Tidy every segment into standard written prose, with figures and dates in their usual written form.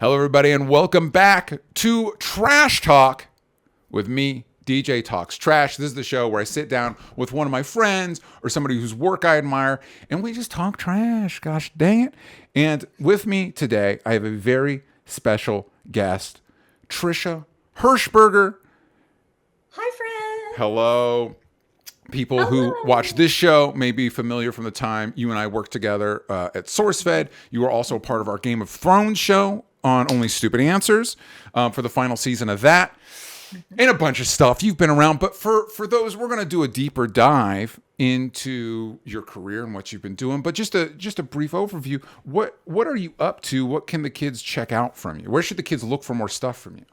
Hello, everybody, and welcome back to Trash Talk with me, DJ Talks Trash. This is the show where I sit down with one of my friends or somebody whose work I admire, and we just talk trash. Gosh dang it. And with me today, I have a very special guest, Trisha Hershberger. Hi, friend. Hello. People who watch this show may be familiar from the time you and I worked together at SourceFed. You were also a part of our Game of Thrones show on Only Stupid Answers for the final season of that, and a bunch of stuff. You've been around, but for those, we're going to do a deeper dive into your career and what you've been doing. But just a brief overview. What are you up to? What can the kids check out from you? Where should the kids look for more stuff from you?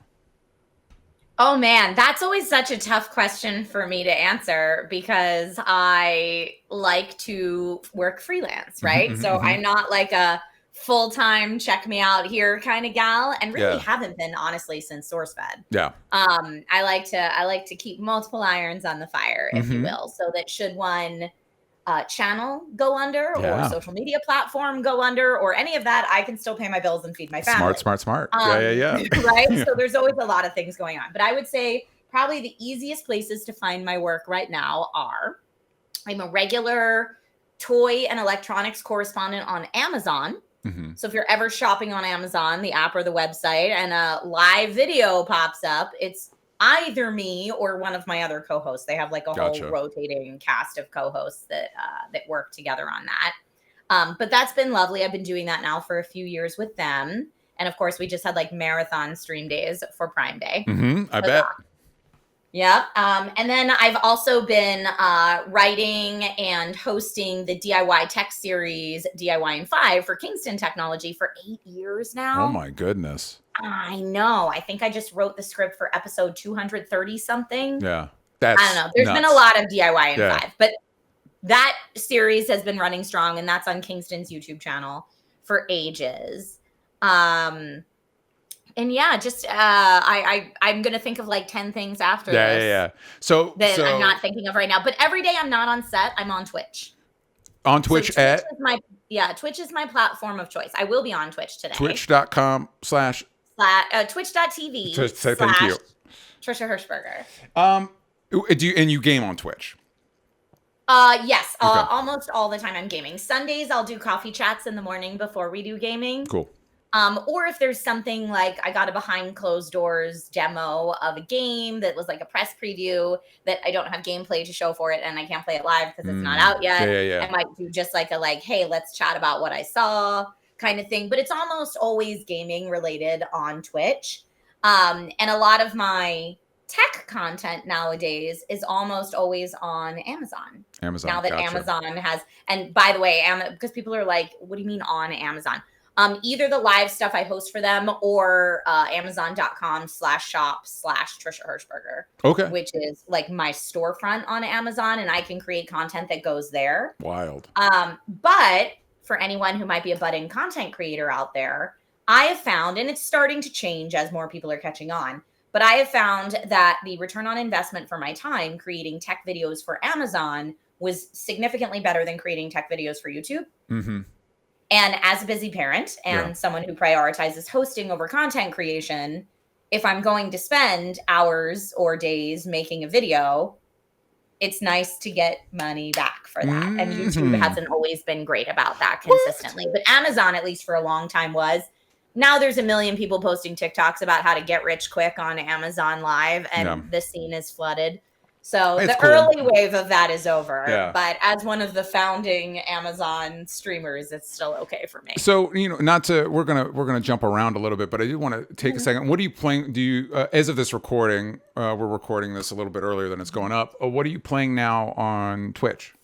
Oh, man, that's always such a tough question for me to answer because I like to work freelance, right? So I'm not like a full-time check me out here kind of gal, and really haven't been, honestly, since SourceFed. Yeah. I like to keep multiple irons on the fire, if you will, so that should one channel go under or social media platform go under or any of that, I can still pay my bills and feed my family. Smart. Yeah. Right? So there's always a lot of things going on. But I would say probably the easiest places to find my work right now are I'm a regular toy and electronics correspondent on Amazon. So if you're ever shopping on Amazon, the app or the website, and a live video pops up, it's either me or one of my other co-hosts. They have like a whole rotating cast of co-hosts that work together on that. But that's been lovely. I've been doing that now for a few years with them. And of course, we just had like marathon stream days for Prime Day. I bet. Yep. And then I've also been writing and hosting the DIY tech series DIY in 5 for Kingston Technology for 8 years now. Oh my goodness. I know. I think I just wrote the script for episode 230 something. Yeah. I don't know. There's been a lot of DIY in 5, but that series has been running strong, and that's on Kingston's YouTube channel for ages. And yeah, just I'm gonna think of like 10 things after this. Yeah. So I'm not thinking of right now. But every day I'm not on set. I'm on Twitch. On Twitch, so Twitch is my platform of choice. I will be on Twitch today. Twitch.com/ Twitch.tv. Say thank you. Trisha Hershberger. You game on Twitch? Yes. Okay. Almost all the time I'm gaming. Sundays I'll do coffee chats in the morning before we do gaming. Cool. Or if there's something like I got a behind closed doors demo of a game that was like a press preview that I don't have gameplay to show for it and I can't play it live because it's not out yet. Yeah. I might do just like hey, let's chat about what I saw kind of thing. But it's almost always gaming related on Twitch. And a lot of my tech content nowadays is almost always on Amazon. Now that Amazon has, and by the way, because people are like, what do you mean on Amazon? Either the live stuff I host for them or Amazon.com/shop/Trisha Hershberger. Okay. Which is like my storefront on Amazon, and I can create content that goes there. Wild. But for anyone who might be a budding content creator out there, I have found, and it's starting to change as more people are catching on, but I have found that the return on investment for my time creating tech videos for Amazon was significantly better than creating tech videos for YouTube. And as a busy parent and someone who prioritizes hosting over content creation, if I'm going to spend hours or days making a video, it's nice to get money back for that. And YouTube hasn't always been great about that consistently. But Amazon, at least for a long time, was. Now there's a million people posting TikToks about how to get rich quick on Amazon Live, and the scene is flooded. So the early wave of that is over, but as one of the founding Amazon streamers, it's still okay for me. So, we're gonna jump around a little bit, but I do want to take a second. What are you playing? Do you, as of this recording, we're recording this a little bit earlier than it's going up. What are you playing now on Twitch?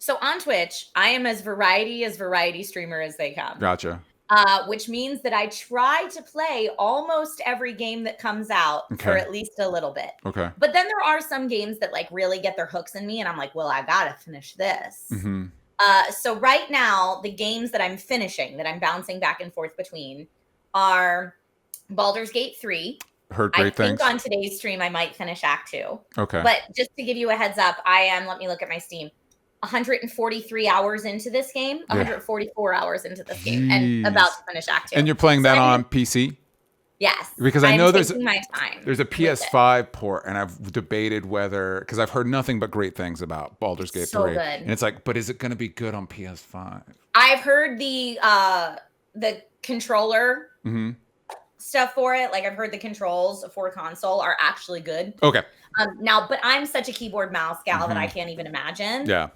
So on Twitch, I am as variety streamer as they come. Gotcha. Which means that I try to play almost every game that comes out for at least a little bit. Okay. But then there are some games that like really get their hooks in me, and I'm like, well, I gotta finish this. So right now, the games that I'm finishing, that I'm bouncing back and forth between, are Baldurs Gate 3. Heard great things. I think on today's stream, I might finish Act 2. Okay. But just to give you a heads up, let me look at my Steam. 143 hours into this game, 144 hours into this game, and Jeez. about to finish Act 2. And you're playing that on PC? Yes. Because I know there's my time. There's a PS5 port, and I've debated whether, because I've heard nothing but great things about Baldur's Gate 3. Good. And it's like, but is it going to be good on PS5? I've heard the controller stuff for it. Like, I've heard the controls for console are actually good. Okay. Now, but I'm such a keyboard mouse gal that I can't even imagine. Yeah.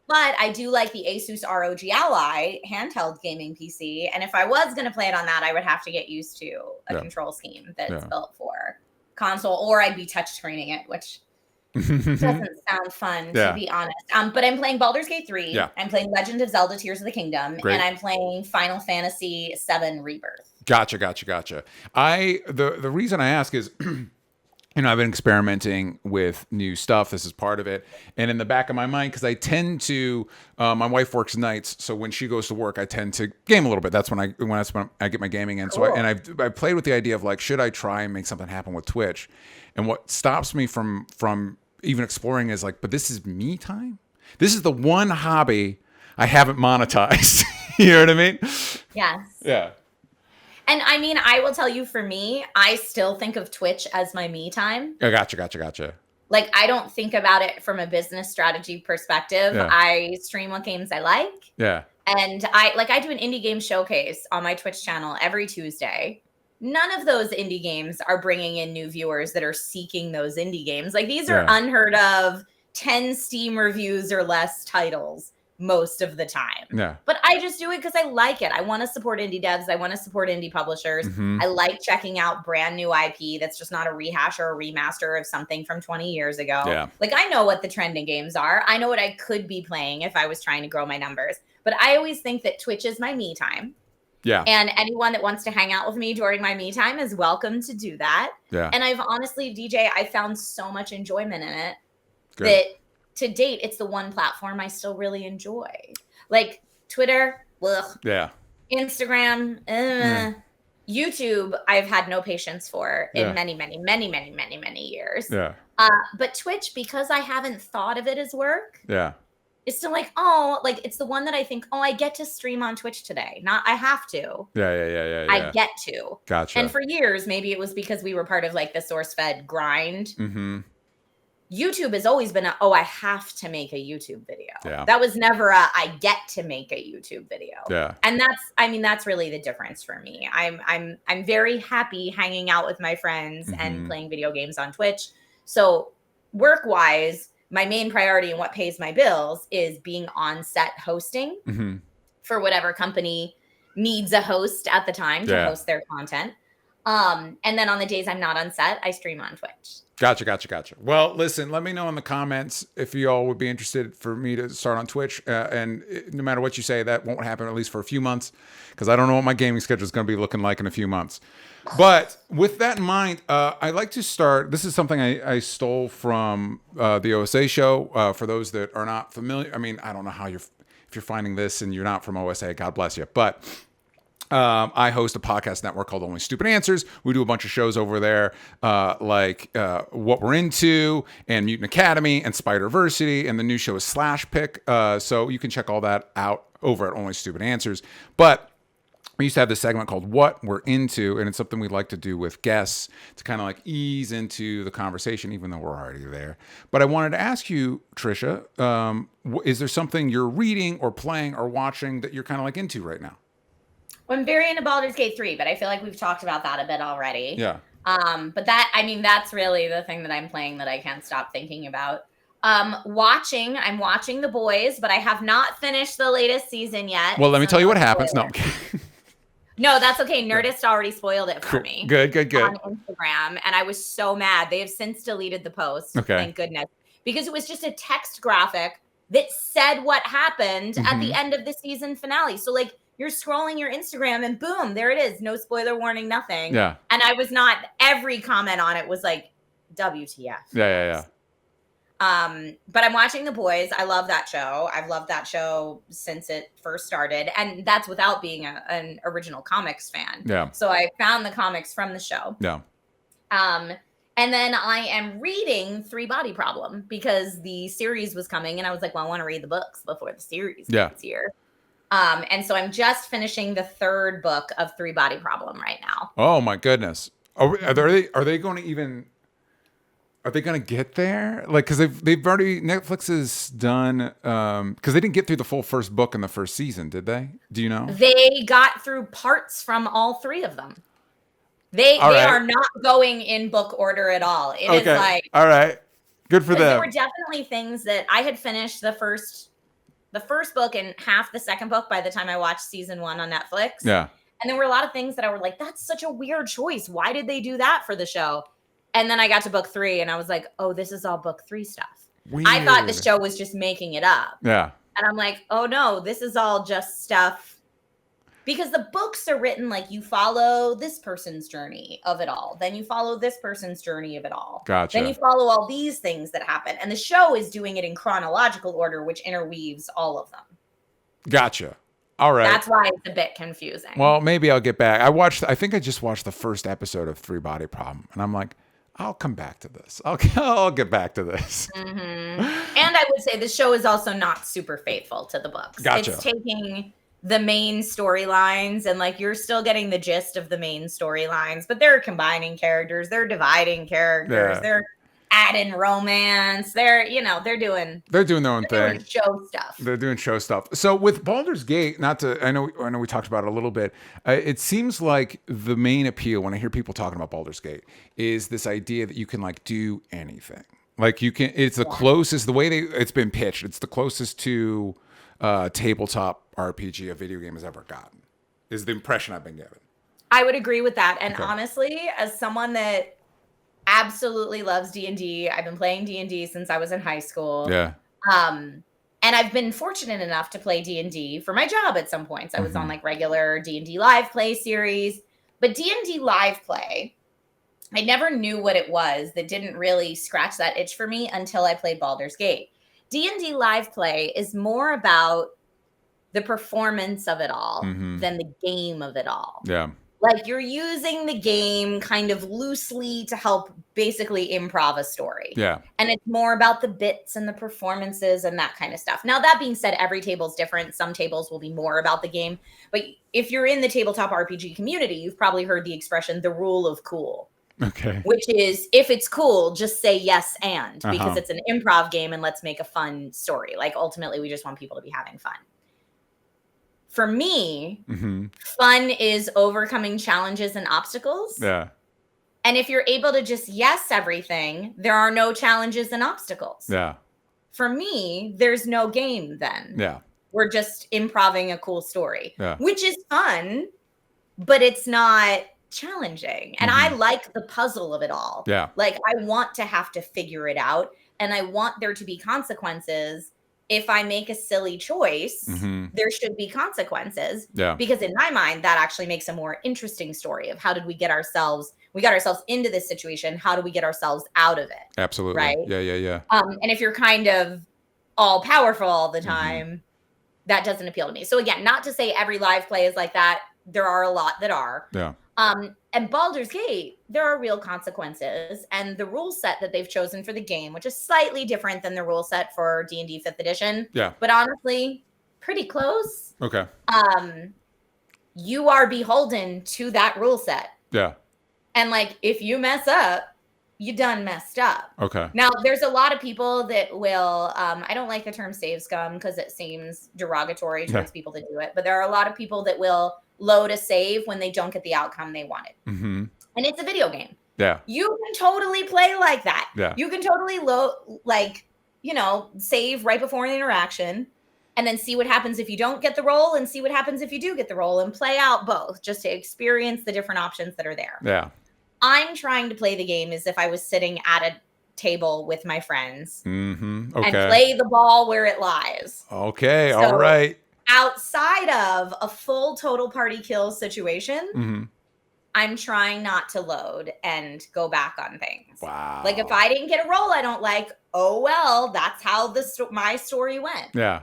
But I do like the Asus ROG Ally handheld gaming PC. And if I was going to play it on that, I would have to get used to a control scheme that's built for console, or I'd be touchscreening it, which doesn't sound fun, to be honest. But I'm playing Baldur's Gate 3. Yeah. I'm playing Legend of Zelda Tears of the Kingdom. Great. And I'm playing Final Fantasy VII Rebirth. Gotcha. The reason I ask is... I've been experimenting with new stuff. This is part of it. And in the back of my mind, because I tend to, my wife works nights, so when she goes to work, I tend to game a little bit. That's when I get my gaming in. Cool. So I played with the idea of like, should I try and make something happen with Twitch? And what stops me from even exploring is like, but this is me time. This is the one hobby I haven't monetized. You know what I mean? Yes. Yeah. And I mean, I will tell you, for me, I still think of Twitch as my me time. Oh, gotcha. Like, I don't think about it from a business strategy perspective. Yeah. I stream what games I like. Yeah. And I do an indie game showcase on my Twitch channel every Tuesday. None of those indie games are bringing in new viewers that are seeking those indie games. Like, these are unheard of 10 Steam reviews or less titles most of the time. Yeah. But I just do it because I like it. I want to support indie devs. I want to support indie publishers. I like checking out brand new IP that's just not a rehash or a remaster of something from 20 years ago. Yeah. Like, I know what the trending games are. I know what I could be playing if I was trying to grow my numbers. But I always think that Twitch is my me time. Yeah. And anyone that wants to hang out with me during my me time is welcome to do that. Yeah. And I've honestly, DJ, I found so much enjoyment in it that to date, it's the one platform I still really enjoy. Like Twitter, ugh. Yeah. Instagram, YouTube, I've had no patience for in many years. Yeah. But Twitch, because I haven't thought of it as work. Yeah. It's still like, it's the one that I think, I get to stream on Twitch today. Not I have to. Yeah. I get to. Gotcha. And for years, maybe it was because we were part of like the SourceFed grind. Mm-hmm. YouTube has always been I have to make a YouTube video. Yeah. That was never I get to make a YouTube video. Yeah. And that's really the difference for me. I'm very happy hanging out with my friends and playing video games on Twitch. So work-wise, my main priority and what pays my bills is being on set hosting for whatever company needs a host at the time to host their content. And then on the days I'm not on set, I stream on Twitch. Gotcha. Well, listen, let me know in the comments if you all would be interested for me to start on Twitch. And no matter what you say, that won't happen at least for a few months, because I don't know what my gaming schedule is going to be looking like in a few months. But with that in mind, I like to start. This is something I stole from the OSA show. For those that are not familiar, I mean, I don't know how if you're finding this and you're not from OSA, God bless you. But I host a podcast network called Only Stupid Answers. We do a bunch of shows over there, like What We're Into and Mutant Academy and Spider-Versity, and the new show is Slash Pick. So you can check all that out over at Only Stupid Answers. But we used to have this segment called What We're Into, and it's something we like to do with guests to kind of like ease into the conversation, even though we're already there. But I wanted to ask you, Trisha, is there something you're reading or playing or watching that you're kind of like into right now? Well, I'm very into Baldur's Gate 3, but I feel like we've talked about that a bit already. Yeah. But that's really the thing that I'm playing that I can't stop thinking about. I'm watching The Boys, but I have not finished the latest season yet. Well, let me tell you what happens. No. No, that's okay. Nerdist already spoiled it for me. Good. On Instagram, and I was so mad. They have since deleted the post. Okay. Thank goodness. Because it was just a text graphic that said what happened at the end of the season finale. So like, you're scrolling your Instagram and boom, there it is. No spoiler warning, nothing. Yeah. And every comment on it was like, WTF. Yeah. But I'm watching The Boys. I love that show. I've loved that show since it first started. And that's without being an original comics fan. Yeah. So I found the comics from the show. Yeah. And then I am reading Three Body Problem because the series was coming, and I was like, well, I want to read the books before the series gets here. And so I'm just finishing the third book of Three Body Problem right now. Oh my goodness. Are they going to even? Are they going to get there? Like, because they've already, Netflix has done, because they didn't get through the full first book in the first season, did they? Do you know? They got through parts from all three of them. They are not going in book order at all. It is like, all right, good for them. There were definitely things that I had finished the first book and half the second book by the time I watched season 1 on Netflix. Yeah. And there were a lot of things that I were like, that's such a weird choice. Why did they do that for the show? And then I got to book 3 and I was like, oh, this is all book 3 stuff. Weird. I thought the show was just making it up. Yeah. And I'm like, oh no, this is all just stuff. Because the books are written like you follow this person's journey of it all. Then you follow this person's journey of it all. Gotcha. Then you follow all these things that happen. And the show is doing it in chronological order, which interweaves all of them. Gotcha. All right. That's why it's a bit confusing. Well, maybe I'll get back. I think I just watched the first episode of Three Body Problem. And I'm like, I'll come back to this. I'll get back to this. Mm-hmm. And I would say the show is also not super faithful to the books. Gotcha. It's taking the main storylines and like you're still getting the gist of the main storylines, but they're combining characters, they're dividing characters, they're adding romance, they're doing their own thing. Show stuff. They're doing show stuff. So with Baldur's Gate, I know we talked about it a little bit. It seems like the main appeal when I hear people talking about Baldur's Gate is this idea that you can like do anything. Like you can, it's the closest, the way it's been pitched, it's the closest to tabletop RPG a video game has ever gotten, is the impression I've been given. I would agree with that. And honestly, as someone that absolutely loves D&D, I've been playing D&D since I was in high school. Yeah. And I've been fortunate enough to play D&D for my job at some points. I was on like regular D&D live play series, but D&D live play, I never knew what it was that didn't really scratch that itch for me until I played Baldur's Gate. D&D live play is more about the performance of it all than the game of it all. Yeah. Like you're using the game kind of loosely to help basically improv a story. Yeah. And it's more about the bits and the performances and that kind of stuff. Now, that being said, every table's different. Some tables will be more about the game. But if you're in the tabletop RPG community, you've probably heard the expression, the rule of cool. Okay. Which is, if it's cool, just say yes and, because it's an improv game and let's make a fun story. Like ultimately, we just want people to be having fun. For me, fun is overcoming challenges and obstacles. Yeah. And if you're able to just yes everything, there are no challenges and obstacles. Yeah. For me, there's no game then. Yeah. We're just improving a cool story, yeah. which is fun, but it's not challenging. And I like the puzzle of it all. Yeah. Like I want to have to figure it out, and I want there to be consequences. If I make a silly choice, there should be consequences. Yeah. Because in my mind, that actually makes a more interesting story of how did we got ourselves into this situation. How do we get ourselves out of it? Absolutely. Right. Yeah. And if you're kind of all powerful all the time, that doesn't appeal to me. So again, not to say every live play is like that. There are a lot that are. Yeah. And Baldur's Gate, there are real consequences, and the rule set that they've chosen for the game, which is slightly different than the rule set for D&D 5th edition. Yeah. But honestly, pretty close. Okay. You are beholden to that rule set. Yeah. And like, if you mess up, you done messed up. Okay. Now, there's a lot of people that will, I don't like the term save scum because it seems derogatory towards people that do it, but there are a lot of people that will load a save when they don't get the outcome they wanted. And it's a video game. Yeah. You can totally play like that. Yeah. You can totally save right before an interaction and then see what happens if you don't get the roll and see what happens if you do get the roll and play out both just to experience the different options that are there. Yeah. I'm trying to play the game as if I was sitting at a table with my friends and play the ball where it lies. Okay. So, all right. Outside of a full total party kill situation, I'm trying not to load and go back on things. Wow. Like if I didn't get a roll I don't like, oh well, that's how my story went. Yeah.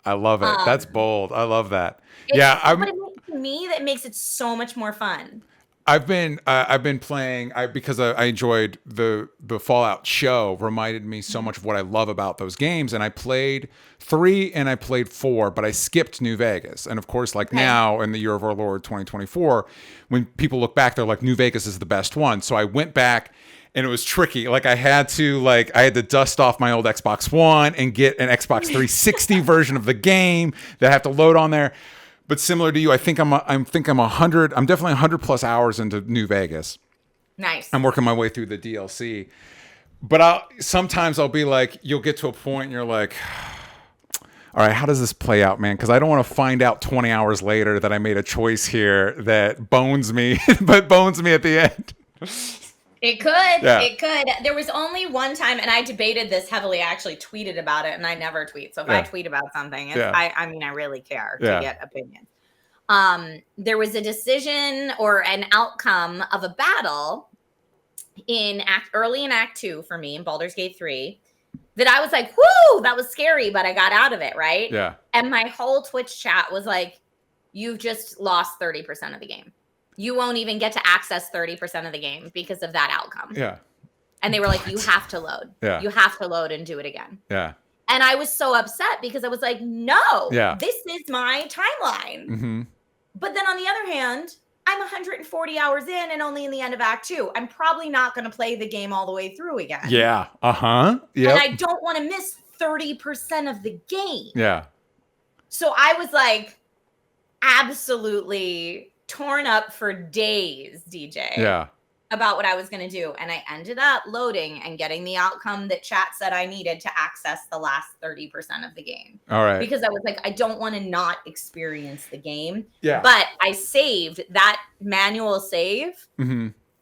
I love it. That's bold. I love that. But it makes me that makes it so much more fun. I've been playing because I enjoyed the Fallout show. Reminded me so much of what I love about those games, and I played 3 and I played 4, but I skipped New Vegas. And of course, like now in the year of our Lord 2024, when people look back, they're like, New Vegas is the best one. So I went back. And it was tricky. Like I had to dust off my old Xbox One and get an Xbox 360 version of the game that I have to load on there. But similar to you, I'm definitely 100 plus hours into New Vegas. Nice. I'm working my way through the DLC. But sometimes I'll be like, you'll get to a point and you're like, all right, how does this play out, man? Because I don't want to find out 20 hours later that I made a choice here that bones me, but bones me at the end. It could. Yeah. It could. There was only one time, and I debated this heavily. I actually tweeted about it, and I never tweet. So if I tweet about something, I mean, I really care to get opinions. There was a decision or an outcome of a battle early in Act 2 for me in Baldurs Gate 3 that I was like, whoo, that was scary, but I got out of it, right? Yeah. And my whole Twitch chat was like, you've just lost 30% of the game. You won't even get to access 30% of the game because of that outcome. Yeah. And they were like, you have to load. Yeah. You have to load and do it again. Yeah. And I was so upset because I was like, no, this is my timeline. Mm-hmm. But then on the other hand, I'm 140 hours in and only in the end of Act 2. I'm probably not going to play the game all the way through again. Yeah. Uh-huh. Yeah. And I don't want to miss 30% of the game. Yeah. So I was like, absolutely torn up for days, DJ. Yeah. About what I was going to do. And I ended up loading and getting the outcome that chat said I needed to access the last 30% of the game. All right. Because I was like, I don't want to not experience the game. Yeah. But I saved that manual save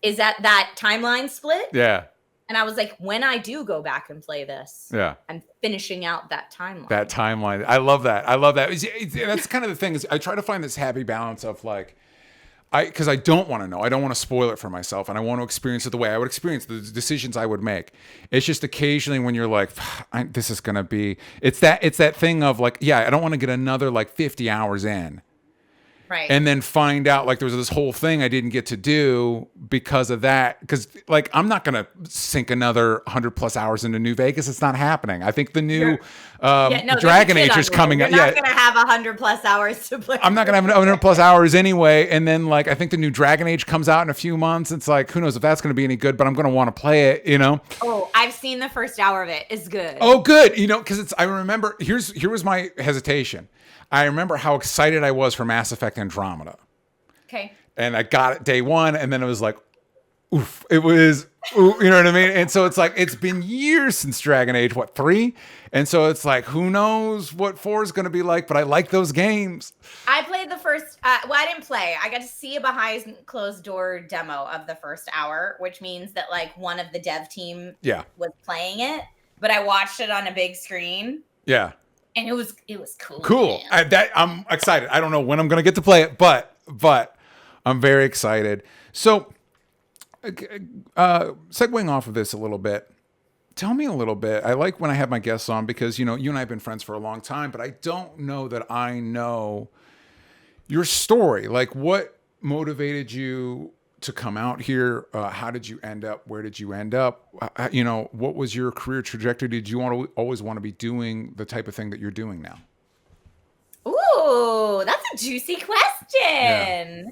is at that timeline split. Yeah. And I was like, when I do go back and play this, I'm finishing out that timeline. That timeline. I love that. I love that. That's kind of the thing is I try to find this happy balance of like, because I don't want to know. I don't want to spoil it for myself, and I want to experience it the way I would experience the decisions I would make. It's just occasionally when you're like, this is going to be, it's that thing of like, I don't want to get another like 50 hours in. Right. And then find out like there was this whole thing I didn't get to do because of that. Because like I'm not going to sink another 100 plus hours into New Vegas. It's not happening. I think the new Dragon Age is coming up. You're not going to have 100 plus hours to play. I'm not going to have 100 plus hours anyway. And then like I think the new Dragon Age comes out in a few months. It's like who knows if that's going to be any good, but I'm going to want to play it, you know? Oh, I've seen the first hour of it. It's good. Oh, good. You know, because I remember here was my hesitation. I remember how excited I was for Mass Effect Andromeda. Okay. And I got it day one, and then it was like, oof. It was, you know what I mean? And so it's like, it's been years since Dragon Age, 3? And so it's like, who knows what 4 is going to be like, but I like those games. I played the first, I didn't play. I got to see a behind closed door demo of the first hour, which means that like one of the dev team was playing it, but I watched it on a big screen. Yeah. And it was cool. Cool. I'm excited. I don't know when I'm going to get to play it, but I'm very excited. So, segueing off of this a little bit, tell me a little bit. I like when I have my guests on because, you know, you and I have been friends for a long time, but I don't know that I know your story. Like, what motivated you to come out here? How did you end up? Where did you end up? You know, what was your career trajectory? Did you always want to be doing the type of thing that you're doing now? Ooh, that's a juicy question. Yeah.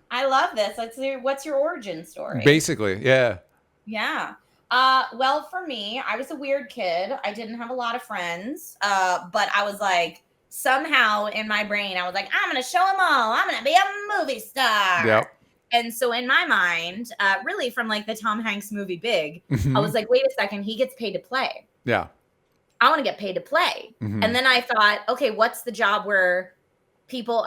I love this. What's your origin story? Basically, yeah. Yeah. Well, for me, I was a weird kid. I didn't have a lot of friends, but I was like, somehow in my brain, I was like, I'm going to show them all. I'm going to be a movie star. Yep. And so in my mind, really from like the Tom Hanks movie Big, I was like, wait a second, he gets paid to play. Yeah. I want to get paid to play. And then I thought, okay, what's the job where people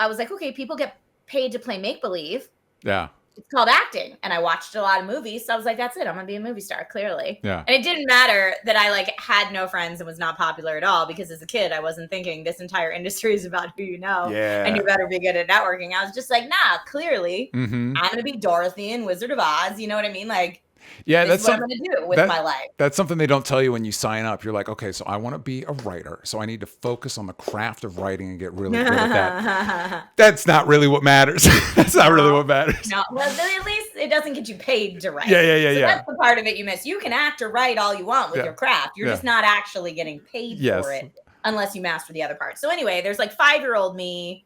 get paid to play make-believe. Yeah. It's called acting. And I watched a lot of movies. So I was like, that's it. I'm going to be a movie star, clearly. Yeah. And it didn't matter that I like had no friends and was not popular at all because as a kid, I wasn't thinking this entire industry is about who you know. Yeah. And you better be good at networking. I was just like, nah, clearly I'm going to be Dorothy in Wizard of Oz. You know what I mean? Like Yeah, This is what I'm going to do with my life. That's something they don't tell you when you sign up. You're like, okay, so I want to be a writer, so I need to focus on the craft of writing and get really good at that. That's not really what matters. That's not really what matters. No, well, at least it doesn't get you paid to write. Yeah. That's the part of it you miss. You can act or write all you want with your craft. You're just not actually getting paid for it unless you master the other part. So anyway, there's like 5-year-old me,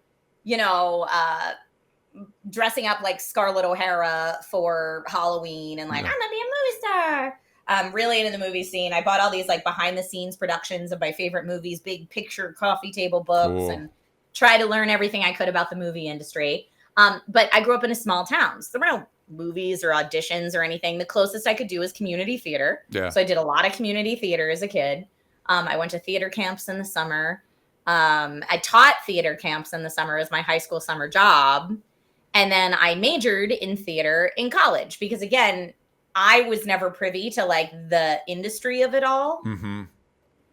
dressing up like Scarlett O'Hara for Halloween and like, I'm gonna be a movie star. Really into the movie scene. I bought all these like behind the scenes productions of my favorite movies, big picture coffee table books, and try to learn everything I could about the movie industry. But I grew up in a small town. So there were no movies or auditions or anything. The closest I could do was community theater. Yeah. So I did a lot of community theater as a kid. I went to theater camps in the summer. I taught theater camps in the summer as my high school summer job. And then I majored in theater in college because, again, I was never privy to like the industry of it all. Mm-hmm.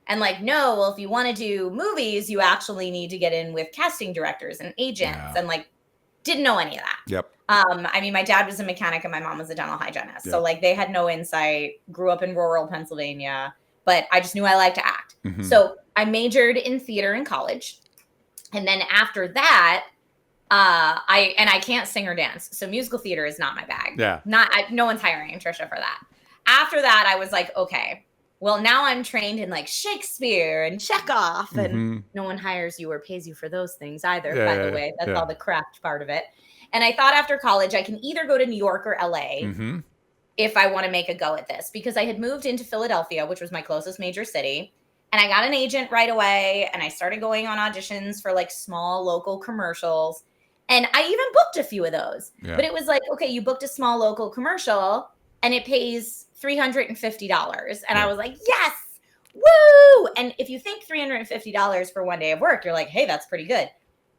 And like, no, well, if you want to do movies, you actually need to get in with casting directors and agents and like didn't know any of that. Yep. I mean, my dad was a mechanic and my mom was a dental hygienist. Yep. So like they had no insight, grew up in rural Pennsylvania, but I just knew I liked to act. Mm-hmm. So I majored in theater in college. And then after that, I can't sing or dance. So musical theater is not my bag. Yeah. No one's hiring Trisha for that. After that, I was like, okay, well, now I'm trained in like Shakespeare and Chekhov and no one hires you or pays you for those things either, by the way. That's all the craft part of it. And I thought after college, I can either go to New York or LA if I want to make a go at this, because I had moved into Philadelphia, which was my closest major city. And I got an agent right away. And I started going on auditions for like small local commercials. And I even booked a few of those. Yeah. But it was like, okay, you booked a small local commercial and it pays $350. And I was like, yes, woo! And if you think $350 for one day of work, you're like, hey, that's pretty good.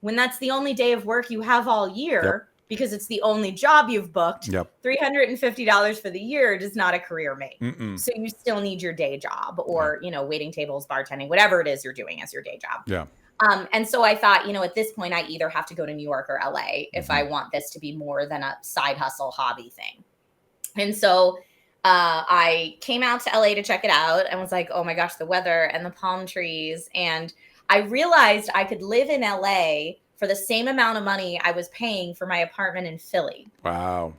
When that's the only day of work you have all year, because it's the only job you've booked, $350 for the year does not a career make. So you still need your day job or, waiting tables, bartending, whatever it is you're doing as your day job. Yeah. And so I thought, at this point, I either have to go to New York or LA if I want this to be more than a side hustle hobby thing. And so I came out to LA to check it out and was like, oh my gosh, the weather and the palm trees. And I realized I could live in LA for the same amount of money I was paying for my apartment in Philly. Wow.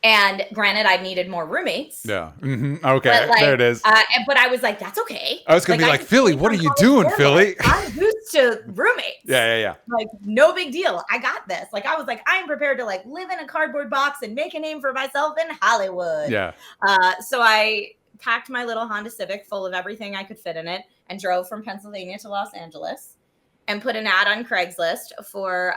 And granted, I needed more roommates. Yeah. Mm-hmm. Okay. There it is. But I was like, that's okay. I was going to be like, Philly, what are you doing, Philly? I'm used to roommates. Yeah. Like, no big deal. I got this. Like, I was like, I'm prepared to like live in a cardboard box and make a name for myself in Hollywood. Yeah. So I packed my little Honda Civic full of everything I could fit in it and drove from Pennsylvania to Los Angeles and put an ad on Craigslist for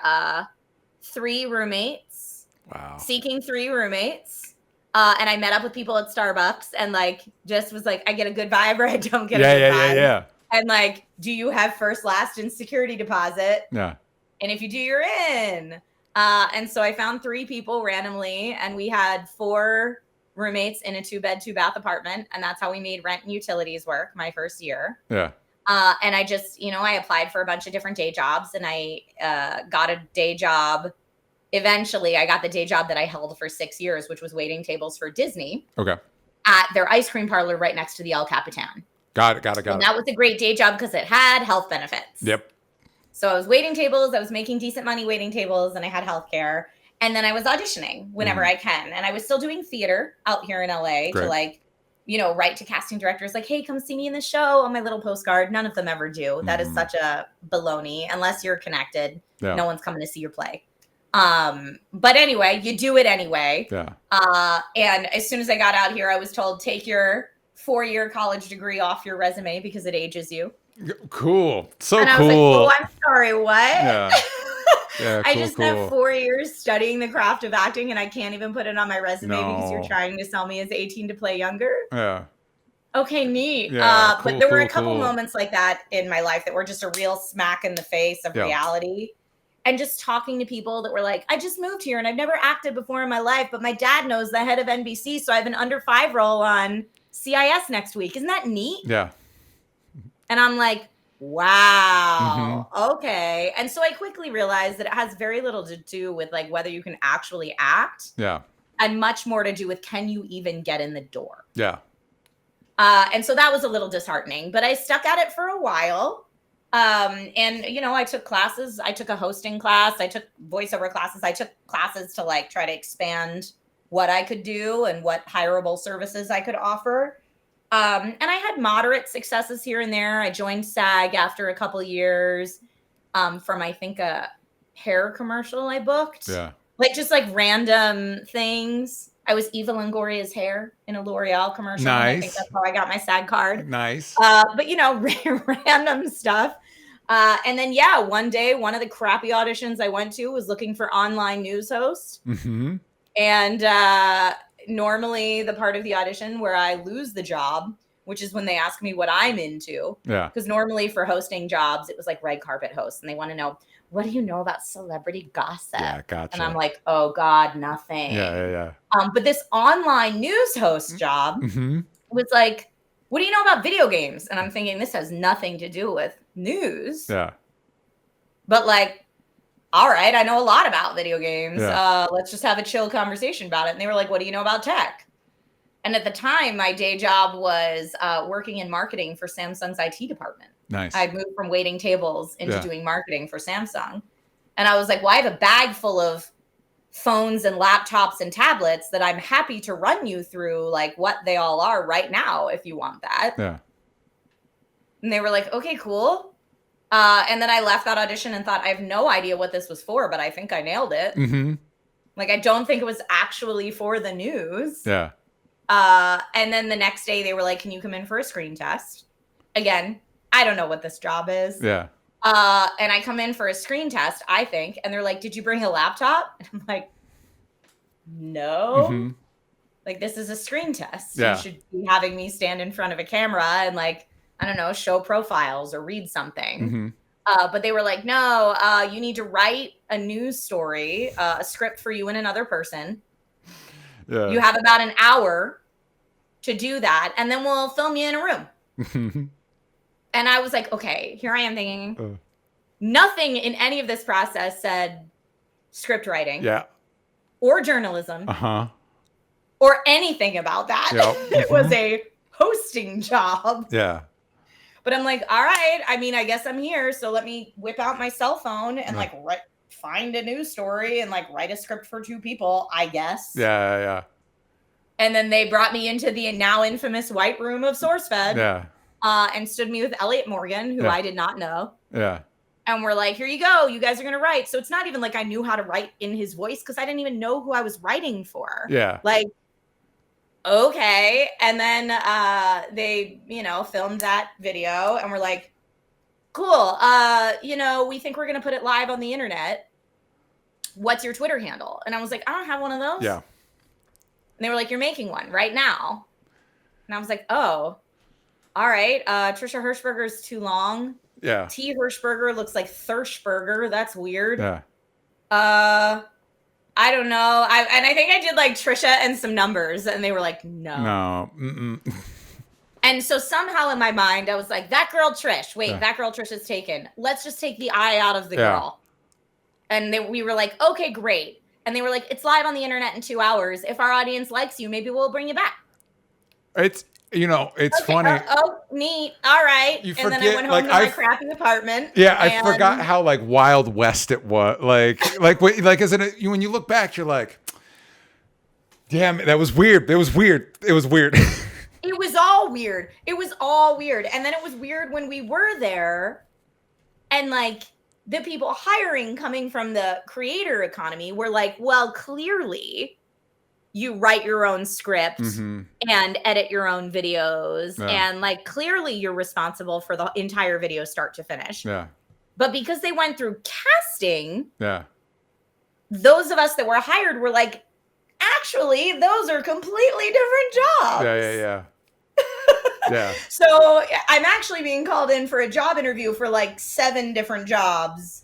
3 roommates. Wow. Seeking 3 roommates. And I met up with people at Starbucks and like just was like, I get a good vibe or I don't get a good vibe. Yeah. And like, do you have first, last, and security deposit? Yeah. And if you do, you're in. And so I found 3 people randomly and we had 4 roommates in a 2-bed, 2-bath apartment. And that's how we made rent and utilities work my first year. Yeah. And I just, I applied for a bunch of different day jobs and I got a day job. Eventually, I got the day job that I held for 6 years, which was waiting tables for Disney. Okay. At their ice cream parlor right next to the El Capitan. Got it. And that was a great day job because it had health benefits. Yep. So I was waiting tables. I was making decent money waiting tables, and I had health care. And then I was auditioning whenever I can. And I was still doing theater out here in LA to like, write to casting directors like, hey, come see me in the show on my little postcard. None of them ever do. That is such a baloney. Unless you're connected, no one's coming to see your play. But anyway, you do it anyway. Yeah. And as soon as I got out here, I was told, take your 4-year college degree off your resume because it ages you. Cool. So and I cool. was like, oh, I'm sorry, what? Yeah. Yeah, I just spent 4 years studying the craft of acting and I can't even put it on my resume because you're trying to sell me as 18 to play younger. Yeah. Okay, neat. Yeah, but there were a couple moments like that in my life that were just a real smack in the face of reality. And just talking to people that were like, I just moved here and I've never acted before in my life, but my dad knows the head of NBC, so I have an under 5 role on CIS next week. Isn't that neat? Yeah. And I'm like, wow, okay. And so I quickly realized that it has very little to do with like whether you can actually act. Yeah. and much more to do with, can you even get in the door? Yeah. And so that was a little disheartening, but I stuck at it for a while. And I took classes. I took a hosting class. I took voiceover classes. I took classes to like try to expand what I could do and what hireable services I could offer. And I had moderate successes here and there. I joined SAG after a couple years from, I think, a hair commercial I booked. Yeah. Like just like random things. I was Eva Longoria's hair in a L'Oreal commercial. Nice. I think that's how I got my SAG card. Nice. But random stuff. And then, one day, one of the crappy auditions I went to was looking for online news host. Mm-hmm. And normally the part of the audition where I lose the job, which is when they ask me what I'm into. Yeah. Because normally for hosting jobs, it was like red carpet hosts. And they want to know, what do you know about celebrity gossip? Yeah, gotcha. And I'm like, oh God, nothing. Yeah. But this online news host job was like, what do you know about video games? And I'm thinking, this has nothing to do with news. Yeah. But like, all right, I know a lot about video games. Yeah. Let's just have a chill conversation about it. And they were like, what do you know about tech? And at the time, my day job was working in marketing for Samsung's IT department. Nice. I'd moved from waiting tables into doing marketing for Samsung. And I was like, well, I have a bag full of phones and laptops and tablets that I'm happy to run you through like what they all are right now if you want that. Yeah. And they were like, okay, cool. And then I left that audition and thought, I have no idea what this was for, but I think I nailed it. Mm-hmm. Like, I don't think it was actually for the news. Yeah. And then the next day they were like, can you come in for a screen test? Again, I don't know what this job is. Yeah. And I come in for a screen test, I think. And they're like, did you bring a laptop? And I'm like, no. Mm-hmm. Like, this is a screen test. Yeah. You should be having me stand in front of a camera and like, I don't know, show profiles or read something. Mm-hmm. But they were like, no, you need to write a news story, a script for you and another person. Yeah. You have about an hour to do that. And then we'll film you in a room. And I was like, okay, here I am thinking nothing in any of this process said script writing or journalism or anything about that. Yep. It was a hosting job. Yeah. But I'm like, all right, I mean, I guess I'm here. So let me whip out my cell phone and like find a news story and like write a script for two people, I guess. Yeah. And then they brought me into the now infamous white room of SourceFed. Yeah. And stood me with Elliot Morgan, who I did not know. Yeah. And we're like, here you go. You guys are going to write. So it's not even like I knew how to write in his voice because I didn't even know who I was writing for. Yeah. Like, okay. And then they, filmed that video and we're like, cool. We think we're going to put it live on the internet. What's your Twitter handle? And I was like, I don't have one of those. Yeah. And they were like, you're making one right now. And I was like, oh, all right. Trisha Hershberger is too long. Yeah. T. Hershberger looks like Thirshberger. That's weird. Yeah. I don't know. I think I did like Trisha and some numbers and they were like, no. No. Mm-mm. And so somehow in my mind, I was like, that girl Trish. Wait, that girl Trish is taken. Let's just take the I out of the girl. And we were like, okay, great. And they were like, it's live on the internet in 2 hours. If our audience likes you, maybe we'll bring you back. It's funny. Oh, neat. All right. You and then I went home to my crappy apartment. Yeah, I forgot how like Wild West it was. Like as when you look back, you're like, damn, that was weird. It was weird. It was all weird. And then it was weird when we were there and like the people hiring coming from the creator economy were like, well, clearly you write your own script and edit your own videos. Yeah. And like, clearly you're responsible for the entire video start to finish. Yeah. But because they went through casting, those of us that were hired were like, actually, those are completely different jobs. Yeah. Yeah. So I'm actually being called in for a job interview for like 7 different jobs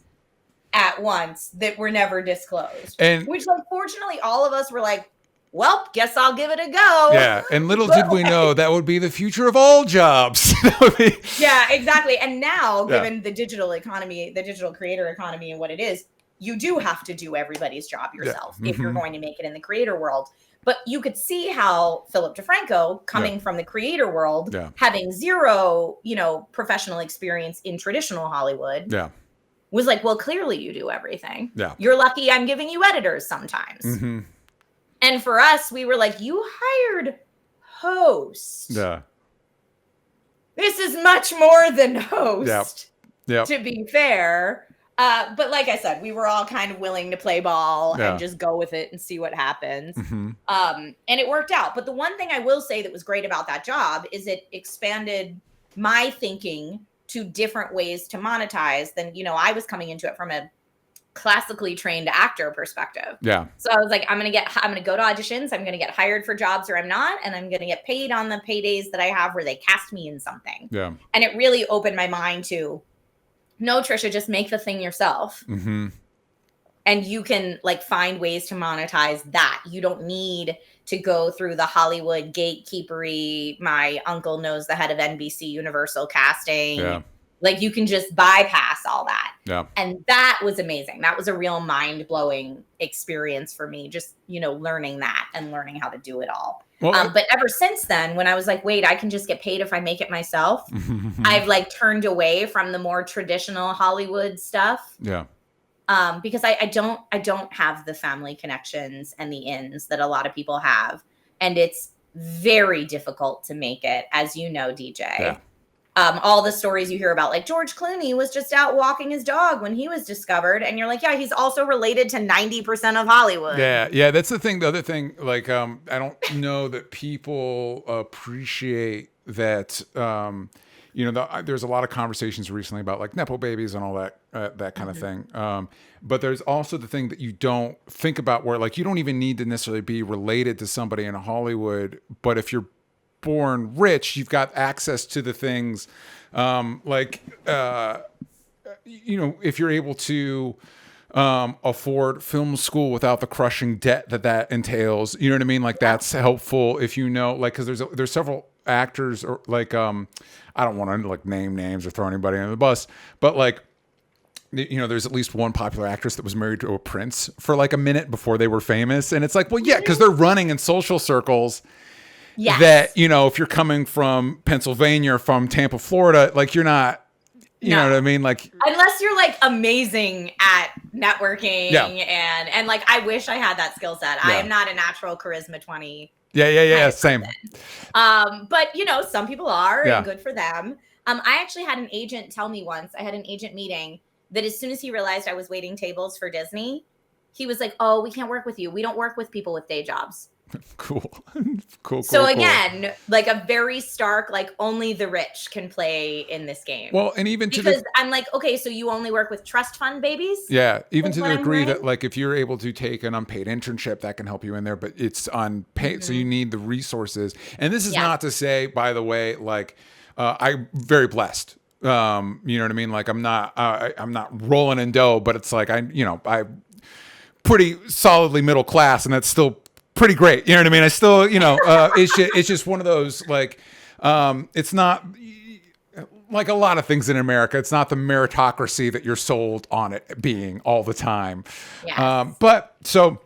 at once that were never disclosed. And which unfortunately all of us were like, well, guess I'll give it a go. Yeah. And little did we know that would be the future of all jobs. Yeah, exactly. And now, given the digital economy, the digital creator economy and what it is, you do have to do everybody's job yourself if you're going to make it in the creator world. But you could see how Philip DeFranco, coming from the creator world, having zero, professional experience in traditional Hollywood, was like, well, clearly you do everything. Yeah. You're lucky I'm giving you editors sometimes. Mm-hmm. And for us, we were like, you hired host. Yeah. This is much more than host, to be fair. But like I said, we were all kind of willing to play ball and just go with it and see what happens. Mm-hmm. And it worked out. But the one thing I will say that was great about that job is it expanded my thinking to different ways to monetize than, I was coming into it from a classically trained actor perspective. Yeah. So I was like, I'm going to go to auditions. I'm going to get hired for jobs or I'm not. And I'm going to get paid on the paydays that I have where they cast me in something. Yeah. And it really opened my mind to, no, Trisha, just make the thing yourself. Mm-hmm. And you can find ways to monetize that. You don't need to go through the Hollywood gatekeepery. My uncle knows the head of NBC Universal Casting. Yeah. You can just bypass all that. Yeah. And that was amazing. That was a real mind-blowing experience for me, just, learning that and learning how to do it all. Well, but ever since then, when I was like, wait, I can just get paid if I make it myself, I've turned away from the more traditional Hollywood stuff. Yeah. Because I don't have the family connections and the ins that a lot of people have. And it's very difficult to make it, as you know, DJ. Yeah. All the stories you hear about, George Clooney was just out walking his dog when he was discovered. And you're like, yeah, he's also related to 90% of Hollywood. Yeah. Yeah. That's the thing. The other thing, I don't know that people appreciate that, there's a lot of conversations recently about Nepo babies and all that kind of thing. But there's also the thing that you don't think about where you don't even need to necessarily be related to somebody in Hollywood. But if you're born rich, you've got access to the things if you're able to afford film school without the crushing debt that entails, you know what I mean? That's helpful if because there's several actors or I don't want to name names or throw anybody under the bus, but there's at least one popular actress that was married to a prince for a minute before they were famous. And it's because they're running in social circles. Yes. That, if you're coming from Pennsylvania or from Tampa, Florida, you're not, you know what I mean? Unless you're amazing at networking and I wish I had that skill set. Yeah. I am not a natural charisma 20. Yeah. Same. But some people are and good for them. I actually had an agent tell me once, I had an agent meeting that as soon as he realized I was waiting tables for Disney, he was like, oh, we can't work with you. We don't work with people with day jobs. Cool. So again, a very stark, only the rich can play in this game. Well, and even because I'm okay, so you only work with trust fund babies? Yeah. Even to the degree that if you're able to take an unpaid internship, that can help you in there, but it's unpaid. Mm-hmm. So you need the resources. And this is not to say, by the way, I'm very blessed. You know what I mean? I'm not rolling in dough, but it's I'm pretty solidly middle class, and that's still pretty great. You know what I mean? I still, it's just one of those, it's not like a lot of things in America. It's not the meritocracy that you're sold on it being all the time. Yes. But so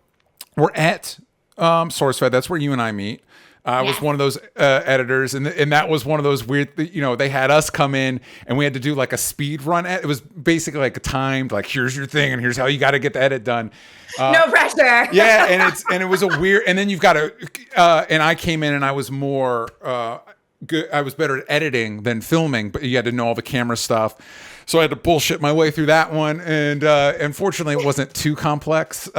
we're at SourceFed. That's where you and I meet. I was one of those editors, and that was one of those weird, they had us come in and we had to do a speed run. It was basically a timed, here's your thing and here's how you got to get the edit done. No pressure. Yeah. And it was a weird, and then you've got to, and I came in and I was more good. I was better at editing than filming, but you had to know all the camera stuff. So I had to bullshit my way through that one. And unfortunately it wasn't too complex.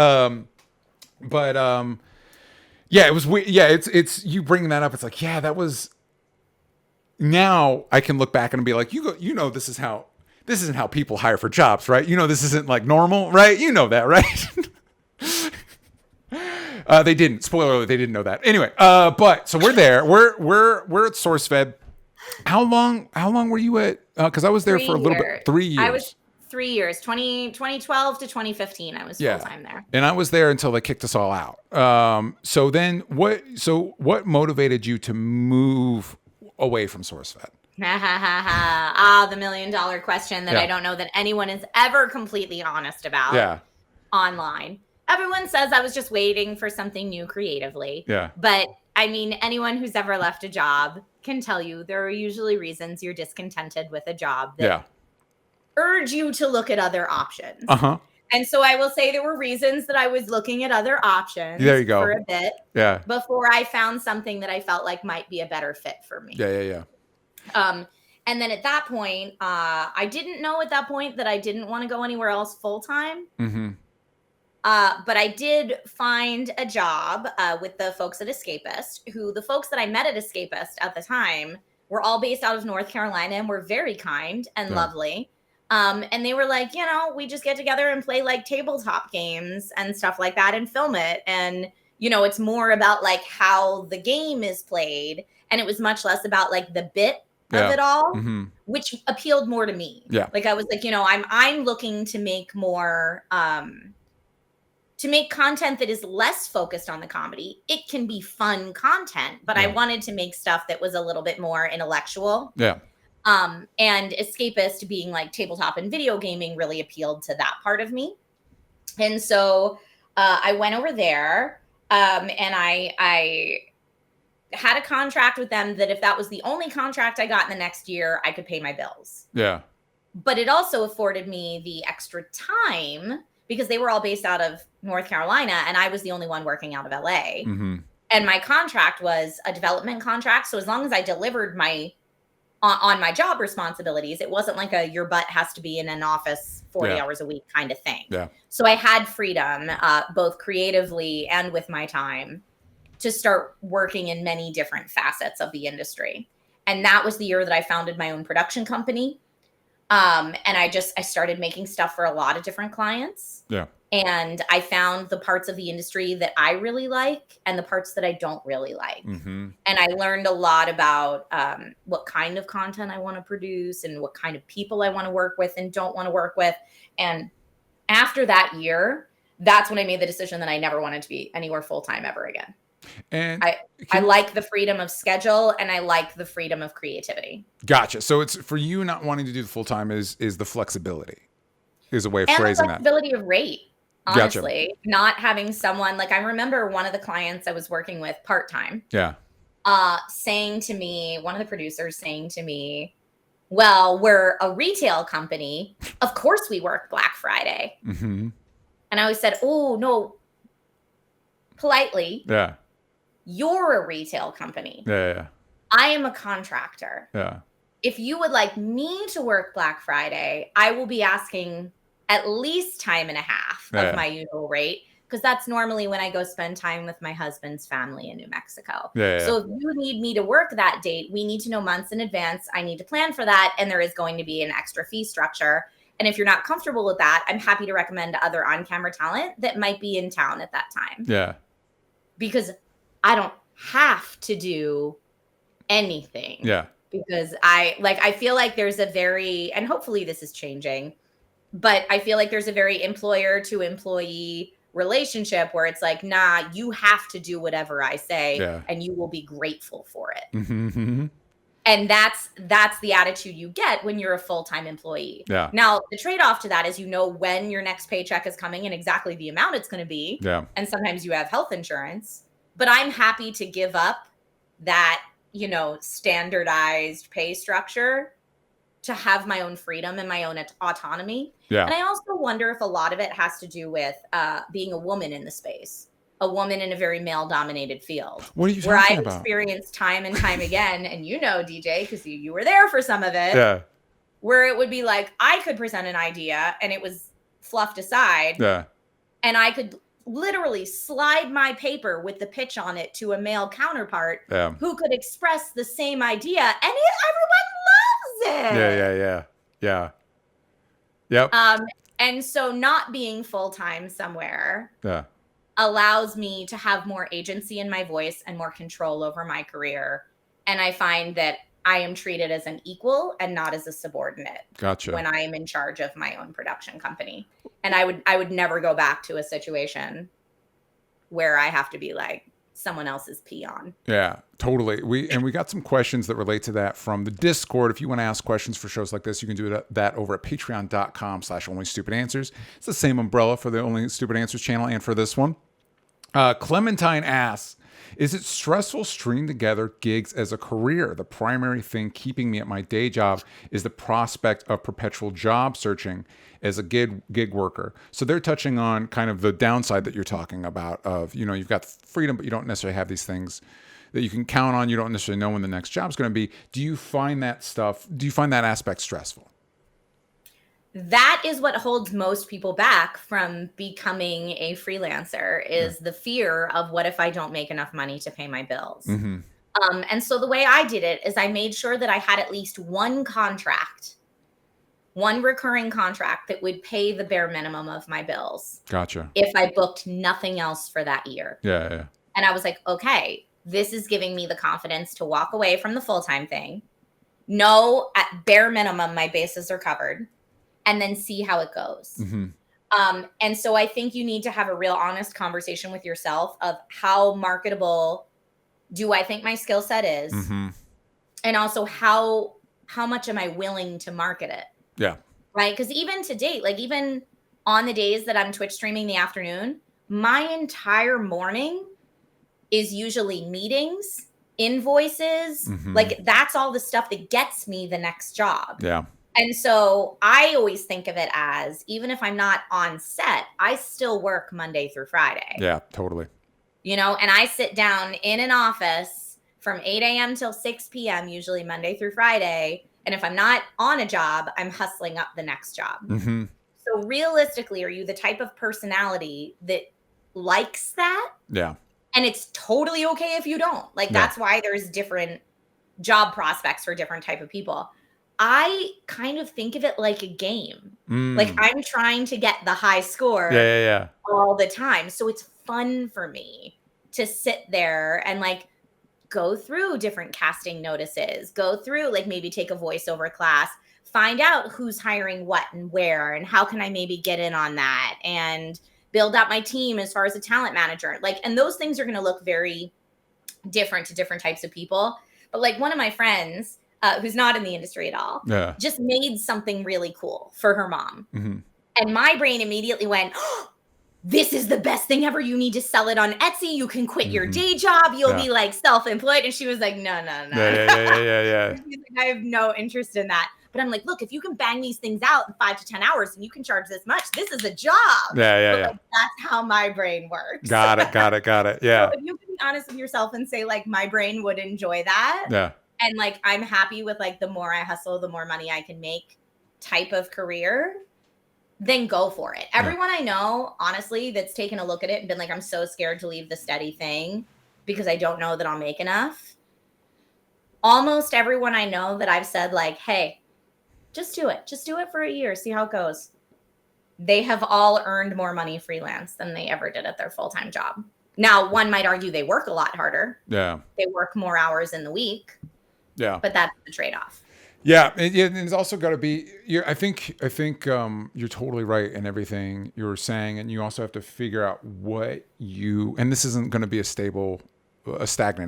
Yeah, it was weird. Yeah, it's you bringing that up. It's that was. Now I can look back and be like, this isn't how people hire for jobs, right? This isn't normal, right? That, right? They didn't. Spoiler alert, they didn't know that. Anyway, but so we're there. We're at SourceFed. How long were you at? Because I was there for a little bit. 3 years. I was 3 years, 2012 to 2015. I was full time there. And I was there until they kicked us all out. So then what motivated you to move away from SourceFed? The $1 million question that I don't know that anyone is ever completely honest about. Yeah. online. Everyone says I was just waiting for something new creatively. Yeah. But I mean, anyone who's ever left a job can tell you there are usually reasons you're discontented with a job that urge you to look at other options. Uh-huh. And so I will say there were reasons that I was looking at other options There you go. for a bit Yeah. before I found something that I felt like might be a better fit for me. Yeah. And then at that point, I didn't know at that point that I didn't want to go anywhere else full time. Mm-hmm. But I did find a job with the folks at Escapist, who the folks that I met at Escapist at the time were all based out of North Carolina and were very kind and lovely. And they were like, you know, we just get together and play like tabletop games and stuff like that and film it. And, you know, it's more about like how the game is played. And it was much less about like the bit of it all, which appealed more to me. Yeah. Like I was like, you know, I'm looking to make more, to make content that is less focused on the comedy. It can be fun content, but I wanted to make stuff that was a little bit more intellectual. Yeah. And Escapist being like tabletop and video gaming really appealed to that part of me. And so I went over there and I had a contract with them that if that was the only contract I got in the next year, I could pay my bills. Yeah. But it also afforded me the extra time because they were all based out of North Carolina and I was the only one working out of LA. Mm-hmm. And my contract was a development contract. So as long as I delivered on my job responsibilities, it wasn't like your butt has to be in an office 40 hours a week kind of thing. Yeah. So I had freedom, both creatively and with my time, to start working in many different facets of the industry. And that was the year that I founded my own production company. And I started making stuff for a lot of different clients. Yeah. And I found the parts of the industry that I really like and the parts that I don't really like. Mm-hmm. And I learned a lot about what kind of content I want to produce and what kind of people I want to work with and don't want to work with. And after that year, that's when I made the decision that I never wanted to be anywhere full-time ever again. And I like the freedom of schedule and I like the freedom of creativity. Gotcha. So it's for you not wanting to do the full-time is the flexibility is a way of and phrasing the flexibility of rate. Honestly, Gotcha. Not having someone like I remember one of the clients I was working with part-time. Yeah. Saying to me, one of the producers saying to me, well, we're a retail company. Of course we work Black Friday. Mm-hmm. And I always said, oh, no, politely. Yeah. You're a retail company. Yeah. I am a contractor. Yeah. If you would like me to work Black Friday, I will be asking at least time and a half of my usual rate, because that's normally when I go spend time with my husband's family in New Mexico. Yeah. So if you need me to work that date, we need to know months in advance. I need to plan for that. And there is going to be an extra fee structure. And if you're not comfortable with that, I'm happy to recommend other on-camera talent that might be in town at that time. Yeah. Because I don't have to do anything. Yeah. Because I feel like there's a very, and hopefully this is changing, but I feel like there's a very employer to employee relationship where it's like, nah, you have to do whatever I say and you will be grateful for it. Mm-hmm. And that's the attitude you get when you're a full-time employee. Yeah. Now, the trade-off to that is, you know, when your next paycheck is coming and exactly the amount it's going to be. Yeah. And sometimes you have health insurance, but I'm happy to give up that, you know, standardized pay structure to have my own freedom and my own autonomy. Yeah. And I also wonder if a lot of it has to do with being a woman in the space, a woman in a very male-dominated field. What are you talking where I've about? experienced time and time again, and you know, DJ, because you were there for some of it, Yeah. where it would be like, I could present an idea and it was fluffed aside. Yeah. And I could literally slide my paper with the pitch on it to a male counterpart who could express the same idea, and everyone loves it. Yeah. Yep. And so not being full-time somewhere Yeah. allows me to have more agency in my voice and more control over my career. And I find that I am treated as an equal and not as a subordinate. Gotcha. When I am in charge of my own production company. And I would never go back to a situation where I have to be like someone else's pee on. Yeah, totally. We got some questions that relate to that from the Discord. If you want to ask questions for shows like this, you can do that over at patreon.com/onlystupidanswers. It's the same umbrella for the Only Stupid Answers channel and for this one. Clementine asks, is it stressful stringing together gigs as a career? The primary thing keeping me at my day job is the prospect of perpetual job searching as a gig worker. So they're touching on kind of the downside that you're talking about of, you've got freedom, but you don't necessarily have these things that you can count on. You don't necessarily know when the next job's going to be. Do you find that aspect stressful? That is what holds most people back from becoming a freelancer is the fear of what if I don't make enough money to pay my bills? Mm-hmm. And so the way I did it is I made sure that I had at least one recurring contract that would pay the bare minimum of my bills. Gotcha. If I booked nothing else for that year. Yeah. And I was like, okay, this is giving me the confidence to walk away from the full-time thing. Know at bare minimum my bases are covered. And then see how it goes. Mm-hmm. And so I think you need to have a real honest conversation with yourself of how marketable do I think my skill set is? Mm-hmm. And also how much am I willing to market it? Yeah. Right? Because even to date, like even on the days that I'm Twitch streaming in the afternoon, my entire morning is usually meetings, invoices. Mm-hmm. Like that's all the stuff that gets me the next job. Yeah. And so I always think of it as, even if I'm not on set, I still work Monday through Friday. Yeah, totally. And I sit down in an office from 8 a.m. till 6 p.m., usually Monday through Friday. And if I'm not on a job, I'm hustling up the next job. Mm-hmm. So realistically, are you the type of personality that likes that? Yeah. And it's totally okay if you don't. Like, that's why there's different job prospects for different type of people. I kind of think of it like a game. Like I'm trying to get the high score all the time. So it's fun for me to sit there and like go through different casting notices, go through like maybe take a voiceover class, find out who's hiring what and where, and how can I maybe get in on that and build out my team as far as a talent manager. Like, and those things are going to look very different to different types of people. But like one of my friends, who's not in the industry at all, just made something really cool for her mom. Mm-hmm. And my brain immediately went, oh, this is the best thing ever. You need to sell it on Etsy. You can quit your day job. You'll be like self-employed. And she was like, no. Yeah. She's like, I have no interest in that. But I'm like, look, if you can bang these things out in 5 to 10 hours and you can charge this much, this is a job. Yeah. Like, that's how my brain works. Got it. Yeah. So if you can be honest with yourself and say like, my brain would enjoy that. Yeah. And like, I'm happy with like, the more I hustle, the more money I can make type of career, then go for it. Everyone I know, honestly, that's taken a look at it and been like, I'm so scared to leave the steady thing because I don't know that I'll make enough. Almost everyone I know that I've said like, hey, just do it. Just do it for a year. See how it goes. They have all earned more money freelance than they ever did at their full-time job. Now, one might argue they work a lot harder. Yeah. They work more hours in the week. Yeah. But that's the trade-off. Yeah. It's also got to be, I think you're totally right in everything you're saying. And you also have to figure out and this isn't going to be a stagnant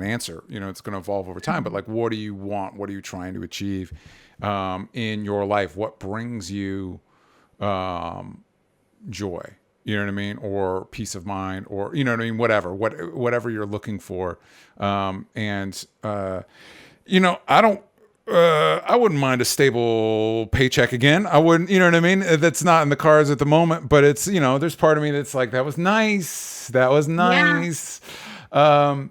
answer. It's going to evolve over time. But like, what do you want? What are you trying to achieve in your life? What brings you joy? You know what I mean? Or peace of mind, or, you know what I mean? Whatever you're looking for. I wouldn't mind a stable paycheck again. I wouldn't, you know what I mean? That's not in the cards at the moment, but it's, there's part of me that's like, that was nice. Yeah.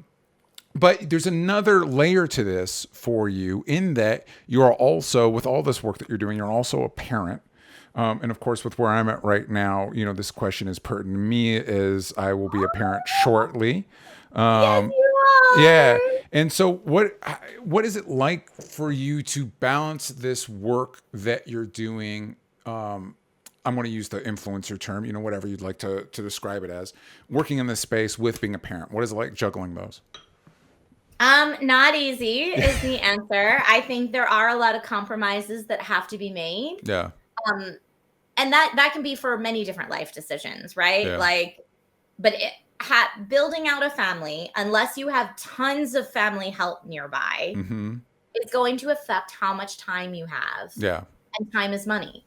But there's another layer to this for you in that you are also, with all this work that you're doing, you're also a parent. And of course, with where I'm at right now, this question is pertinent to me as I will be a parent shortly. Yes, you are. Yeah. And so what is it like for you to balance this work that you're doing? I'm going to use the influencer term, whatever you'd like to describe it as, working in this space with being a parent. What is it like juggling those? Not easy is the answer. I think there are a lot of compromises that have to be made. Yeah. And that can be for many different life decisions, right? Yeah. Like, but building out a family, unless you have tons of family help nearby, is going to affect how much time you have. Yeah. And time is money.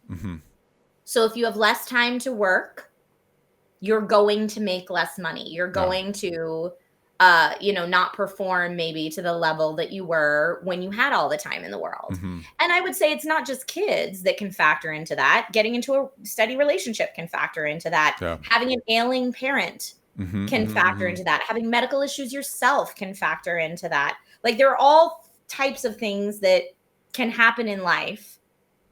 So if you have less time to work, you're going to make less money. You're going to, not perform maybe to the level that you were when you had all the time in the world. And I would say it's not just kids that can factor into that. Getting into a steady relationship can factor into that. Yeah. Having an ailing parent can factor into that. Having medical issues yourself can factor into that. Like, there are all types of things that can happen in life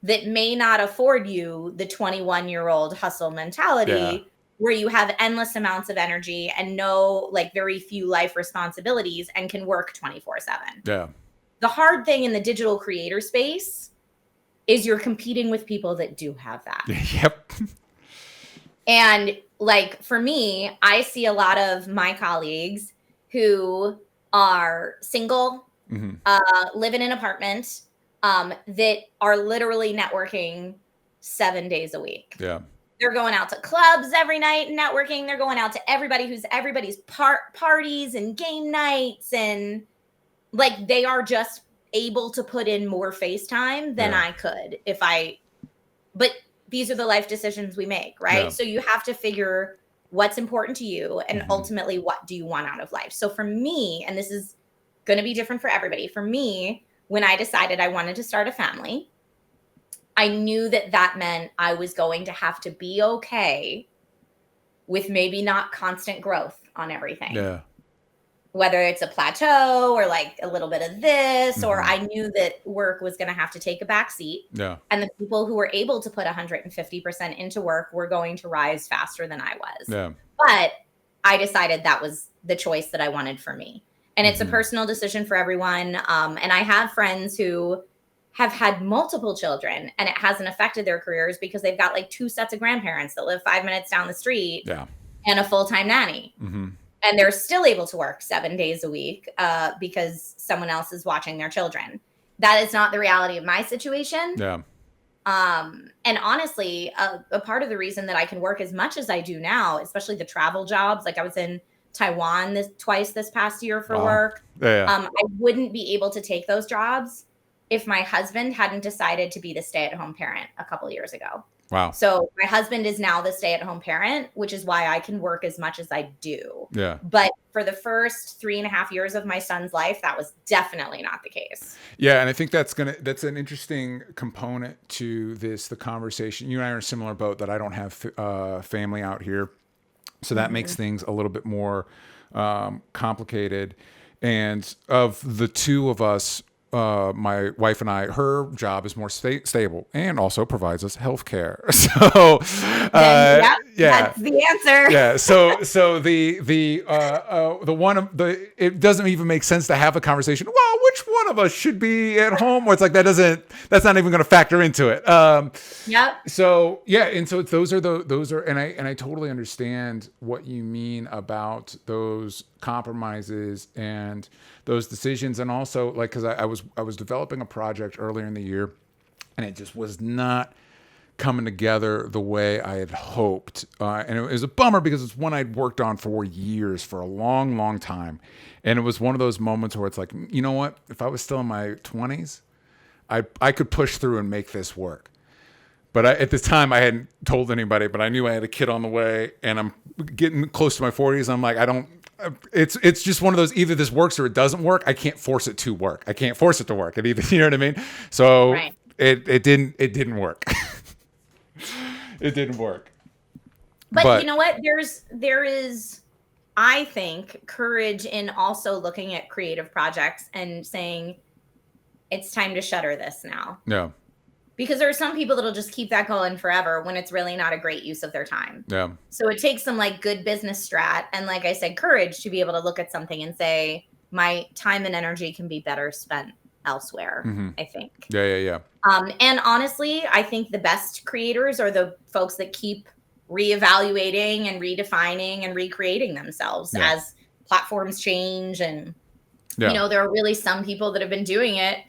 that may not afford you the 21-year-old hustle mentality where you have endless amounts of energy and very few life responsibilities and can work 24/7. Yeah. The hard thing in the digital creator space is you're competing with people that do have that. Yep. And like, for me, I see a lot of my colleagues who are single, live in an apartment, that are literally networking 7 days a week. Yeah. They're going out to clubs every night and networking. They're going out to everybody's parties and game nights. And like, they are just able to put in more FaceTime than I could but these are the life decisions we make, right? Yeah. So you have to figure what's important to you and ultimately what do you want out of life. So for me, and this is going to be different for everybody, for me, when I decided I wanted to start a family, I knew that meant I was going to have to be okay with maybe not constant growth on everything. Yeah. Whether it's a plateau or like a little bit of this, or I knew that work was going to have to take a back seat. Yeah. And the people who were able to put 150% into work were going to rise faster than I was. Yeah. But I decided that was the choice that I wanted for me. And it's a personal decision for everyone. And I have friends who have had multiple children and it hasn't affected their careers because they've got like 2 sets of grandparents that live 5 minutes down the street and a full-time nanny. And they're still able to work 7 days a week because someone else is watching their children. That is not the reality of my situation. Yeah. And honestly, a part of the reason that I can work as much as I do now, especially the travel jobs, like I was in Taiwan twice this past year for work. I wouldn't be able to take those jobs if my husband hadn't decided to be the stay-at-home parent a couple of years ago. Wow. So my husband is now the stay-at-home parent, which is why I can work as much as I do. Yeah. But for the first 3.5 years of my son's life, that was definitely not the case. Yeah, and I think that's an interesting component to the conversation. You and I are in a similar boat that I don't have family out here, so that makes things a little bit more complicated. And of the two of us, my wife and I, her job is more stable and also provides us health care. So, that's the answer. Yeah. So it doesn't even make sense to have a conversation. Well, which one of us should be at home? Or it's like, that's not even going to factor into it. So yeah. And so those are, and I totally understand what you mean about those compromises and those decisions. And also, like, cause I was developing a project earlier in the year and it just was not coming together the way I had hoped. And it was a bummer because it's one I'd worked on for years, for a long, long time. And it was one of those moments where it's like, you know what? If I was still in my 20s, I could push through and make this work. But at this time, I hadn't told anybody, but I knew I had a kid on the way and I'm getting close to my 40s. I'm like, it's just one of those, either this works or it doesn't work. I can't force it to work. I can't force it to work. You know what I mean? So it didn't work. It didn't work. But you know what? There is, I think, courage in also looking at creative projects and saying, it's time to shutter this now. Yeah. Because there are some people that'll just keep that going forever when it's really not a great use of their time. Yeah. So it takes some like good business strat and, like I said, courage to be able to look at something and say, my time and energy can be better spent elsewhere, I think. Yeah. And honestly, I think the best creators are the folks that keep reevaluating and redefining and recreating themselves as platforms change. And, you know, there are really some people that have been doing it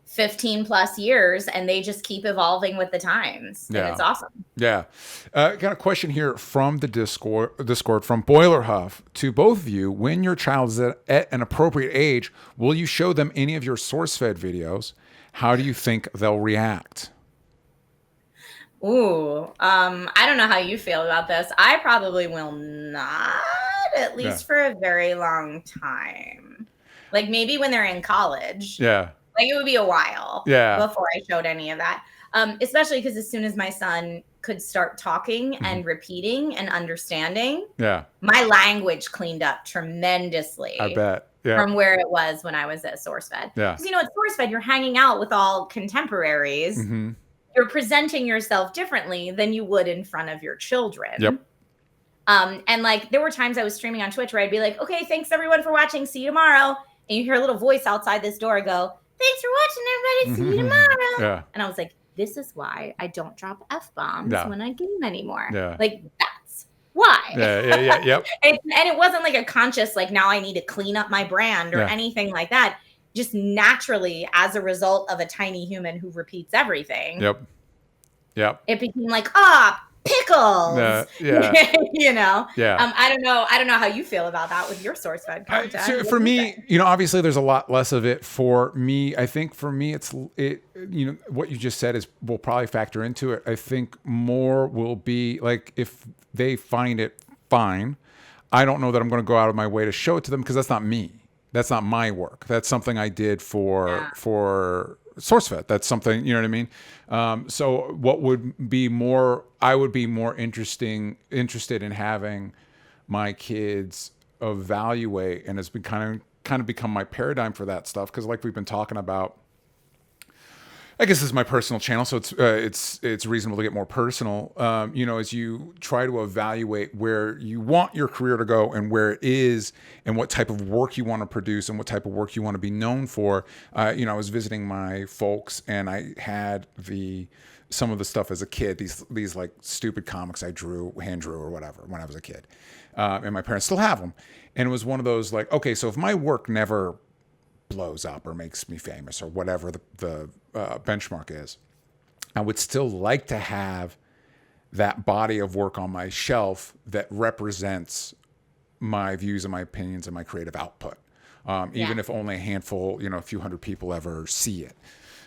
15 plus years, and they just keep evolving with the times. And it's awesome. Yeah. Got a question here from the Discord from Boiler Huff to both of you. When your child is at an appropriate age, will you show them any of your SourceFed videos? How do you think they'll react? Ooh, I don't know how you feel about this. I probably will not, at least for a very long time. Like maybe when they're in college. Yeah. Like it would be a while before I showed any of that. Especially because as soon as my son could start talking and repeating and understanding, my language cleaned up tremendously. I bet. From where it was when I was at SourceFed. Yeah. Because, at SourceFed, you're hanging out with all contemporaries. Mm-hmm. You're presenting yourself differently than you would in front of your children. Yep. And like there were times I was streaming on Twitch where I'd be like, okay, thanks everyone for watching. See you tomorrow. And you hear a little voice outside this door go, thanks for watching, everybody. See you tomorrow. Yeah. And I was like, this is why I don't drop F-bombs when I game anymore. Yeah. Like that's why. Yep. And it wasn't like a conscious, like now I need to clean up my brand or anything like that. Just naturally, as a result of a tiny human who repeats everything. Yep. It became like, pickles. Yeah. I don't know how you feel about that with your SourceFed content. So for me, obviously there's a lot less of it for me. I think for me, what you just said will probably factor into it. I think more will be like if they find it fine. I don't know that I'm going to go out of my way to show it to them because that's not me. That's not my work. That's something I did for SourceFed. That's something, you know what I mean? So what would be more, I would be more interested in having my kids evaluate, and it's been kind of become my paradigm for that stuff. Cause like we've been talking about, I guess this is my personal channel, so it's reasonable to get more personal. As you try to evaluate where you want your career to go and where it is, and what type of work you want to produce and what type of work you want to be known for. I was visiting my folks, and I had some of the stuff as a kid. These like stupid comics I hand drew or whatever when I was a kid, and my parents still have them. And it was one of those like, okay, so if my work never blows up or makes me famous or whatever the benchmark is, I would still like to have that body of work on my shelf that represents my views and my opinions and my creative output, even if only a handful, a few hundred people ever see it.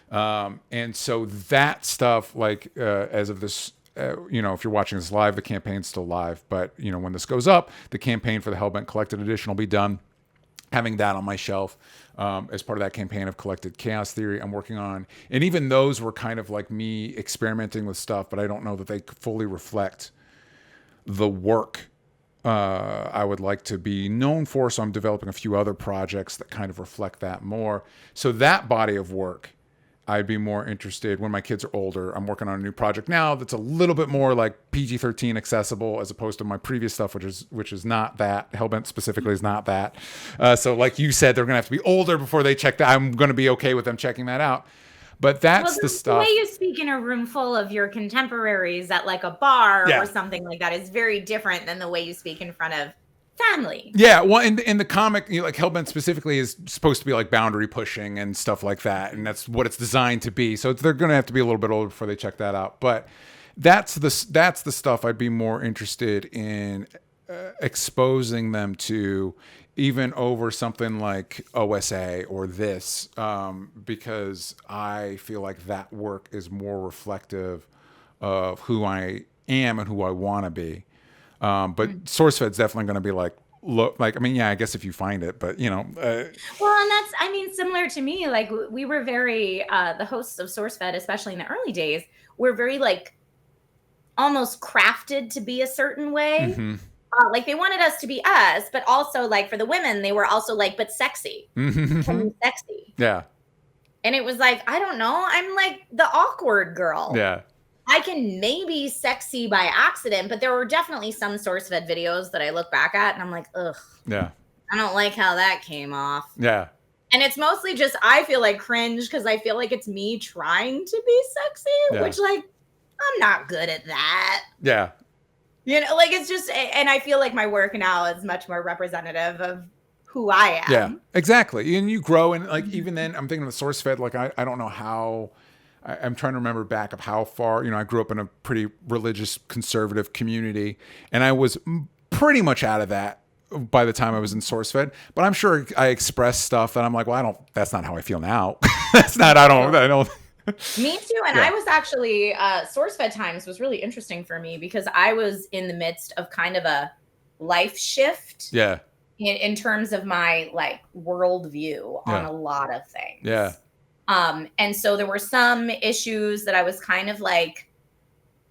And so that stuff, like as of this, if you're watching this live, the campaign's still live, but when this goes up, the campaign for the Hellbent Collected Edition will be done. Having that on my shelf as part of that campaign of Collected Chaos Theory I'm working on. And even those were kind of like me experimenting with stuff, but I don't know that they fully reflect the work I would like to be known for. So I'm developing a few other projects that kind of reflect that more. So that body of work, I'd be more interested when my kids are older. I'm working on a new project now that's a little bit more like PG-13 accessible as opposed to my previous stuff, which is not that. Hellbent specifically is not that. So like you said, they're going to have to be older before they check that. I'm going to be okay with them checking that out. But that's the stuff. The way you speak in a room full of your contemporaries at like a bar or something like that is very different than the way you speak in front of family. Yeah, well, in the comic, like Hellbent specifically is supposed to be like boundary pushing and stuff like that, and that's what it's designed to be. So they're going to have to be a little bit older before they check that out. But that's the stuff I'd be more interested in exposing them to, even over something like OSA or this, because I feel like that work is more reflective of who I am and who I want to be. But SourceFed's definitely going to be like, look, like, I mean, yeah, I guess if you find it, but well, and that's, I mean, similar to me, like we were very, the hosts of SourceFed, especially in the early days, were very like almost crafted to be a certain way. Mm-hmm. Like they wanted us to be us, but also like for the women, they were also like, but sexy, sexy. Yeah. And it was like, I don't know. I'm like the awkward girl. Yeah. I can maybe sexy by accident, but there were definitely some SourceFed videos that I look back at and I'm like, ugh. Yeah. I don't like how that came off. Yeah. And it's mostly just, I feel like cringe because I feel like it's me trying to be sexy, which like, I'm not good at that. Yeah. Like it's just, and I feel like my work now is much more representative of who I am. Yeah, exactly. And you grow, and like even then, I'm thinking of the SourceFed. Like I don't know how. I'm trying to remember back of how far. I grew up in a pretty religious, conservative community, and I was pretty much out of that by the time I was in SourceFed. But I'm sure I expressed stuff that I'm like, well, I don't. That's not how I feel now. That's not. I don't. Me too. And I was actually SourceFed times was really interesting for me because I was in the midst of kind of a life shift. Yeah. In terms of my like worldview on a lot of things. Yeah. And so there were some issues that I was kind of like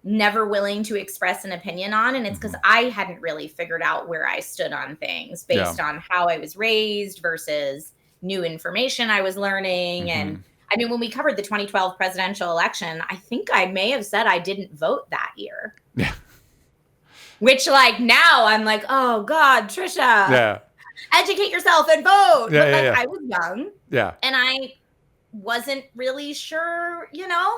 never willing to express an opinion on. And it's because I hadn't really figured out where I stood on things based on how I was raised versus new information I was learning. And I mean, when we covered the 2012 presidential election, I think I may have said I didn't vote that year. Yeah. Which like now I'm like, oh God, Trisha, educate yourself and vote. Yeah, but like I was young. Yeah. And I wasn't really sure,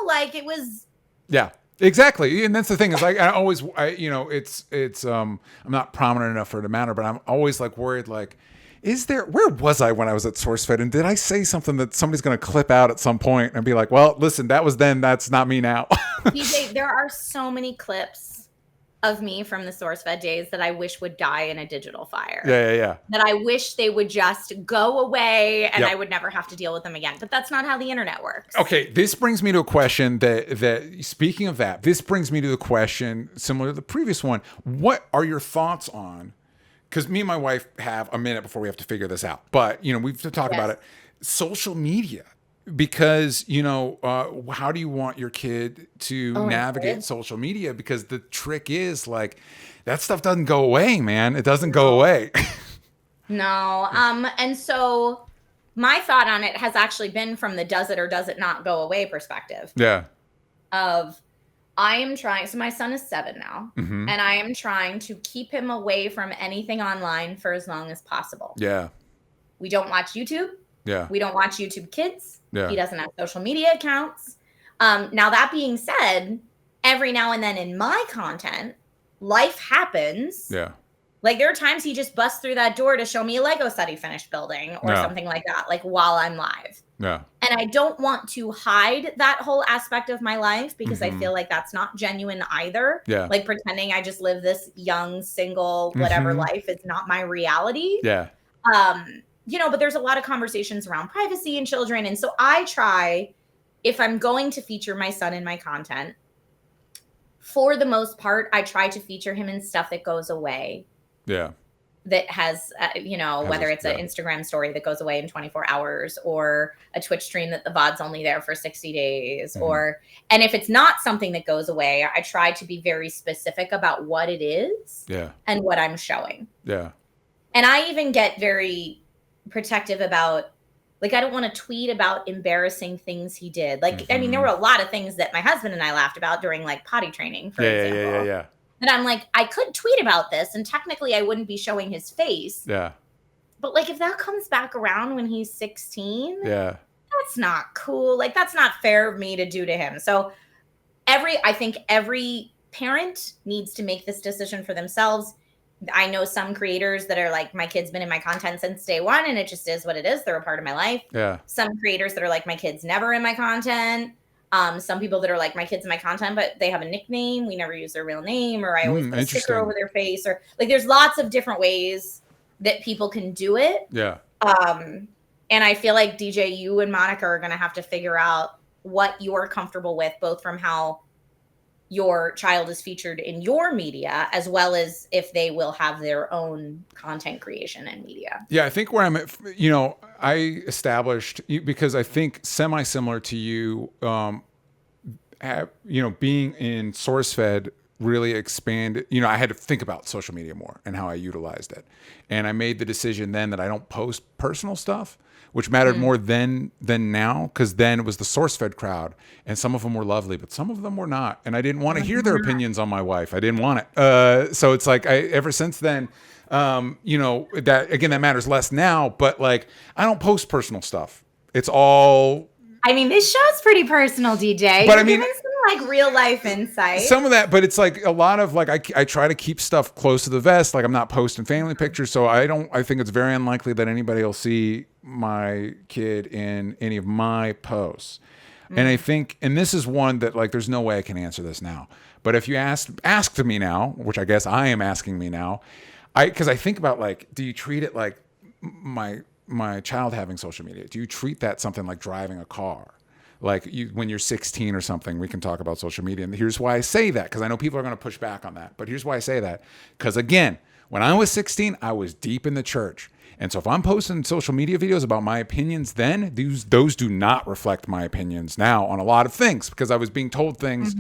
like it was. Yeah, exactly. And that's the thing is like, I always, it's, I'm not prominent enough for it to matter, but I'm always like worried, like, where was I when I was at SourceFed? And did I say something that somebody's going to clip out at some point and be like, well, listen, that was then, that's not me now. DJ, there are so many clips of me from the SourceFed days that I wish would die in a digital fire. Yeah. That I wish they would just go away and I would never have to deal with them again. But that's not how the internet works. Okay, this brings me to a question that speaking of that, this brings me to the question similar to the previous one. What are your thoughts on, because me and my wife have a minute before we have to figure this out, but we have to talk about it, social media. Because, how do you want your kid to navigate social media? Because the trick is like, that stuff doesn't go away, man. It doesn't go away. No. And so my thought on it has actually been from the does it or does it not go away perspective. Yeah. Of I am trying. So my son is 7 now, and I am trying to keep him away from anything online for as long as possible. Yeah. We don't watch YouTube. Yeah. We don't watch YouTube Kids. Yeah. He doesn't have social media accounts. Now, that being said, every now and then in my content, life happens. Yeah. Like there are times he just busts through that door to show me a Lego set he finished building or something like that, like while I'm live. Yeah. And I don't want to hide that whole aspect of my life because I feel like that's not genuine either. Yeah. Like pretending I just live this young, single, whatever life is not my reality. Yeah. But there's a lot of conversations around privacy and children. And so I try, if I'm going to feature my son in my content, for the most part, I try to feature him in stuff that goes away. Yeah. That has, whether it's an Instagram story that goes away in 24 hours or a Twitch stream that the VOD's only there for 60 days and if it's not something that goes away, I try to be very specific about what it is and what I'm showing. Yeah. And I even get very protective about, like, I don't want to tweet about embarrassing things he did. Like, I mean, there were a lot of things that my husband and I laughed about during like potty training, for example. Yeah. And I'm like, I could tweet about this and technically I wouldn't be showing his face. Yeah. But like, if that comes back around when he's 16, that's not cool. Like, that's not fair of me to do to him. So I think every parent needs to make this decision for themselves. I know some creators that are like, my kid's been in my content since day one and it just is what it is. They're a part of my life. Yeah. Some creators that are like, my kid's never in my content. Some people that are like, my kid's in my content, but they have a nickname. We never use their real name, or I always put a sticker over their face, or like, there's lots of different ways that people can do it. Yeah. And I feel like DJ, you and Monica are going to have to figure out what you're comfortable with, both from how your child is featured in your media, as well as if they will have their own content creation and media. Yeah, I think where I'm at, I established, because I think semi-similar to you, being in SourceFed really expanded, I had to think about social media more and how I utilized it. And I made the decision then that I don't post personal stuff, which mattered more then than now, because then it was the SourceFed crowd, and some of them were lovely, but some of them were not. And I didn't want to hear their opinions on my wife. I didn't want it. So it's like, ever since then, that matters less now, but like, I don't post personal stuff. It's all... I mean, this show's pretty personal, DJ. But You're I mean, giving some like real life insight. Some of that, but it's like a lot of like I try to keep stuff close to the vest. Like I'm not posting family pictures, so I think it's very unlikely that anybody will see my kid in any of my posts. And I think, and this is one that like there's no way I can answer this now. But if you asked me now, which I guess I am asking me now, because I think about like, do you treat it like my child having social media? Do you treat that something like driving a car? Like when you're 16 or something, we can talk about social media. And here's why I say that, because I know people are going to push back on that. But here's why I say that. Because again, when I was 16, I was deep in the church. And so if I'm posting social media videos about my opinions then, those do not reflect my opinions now on a lot of things, because I was being told things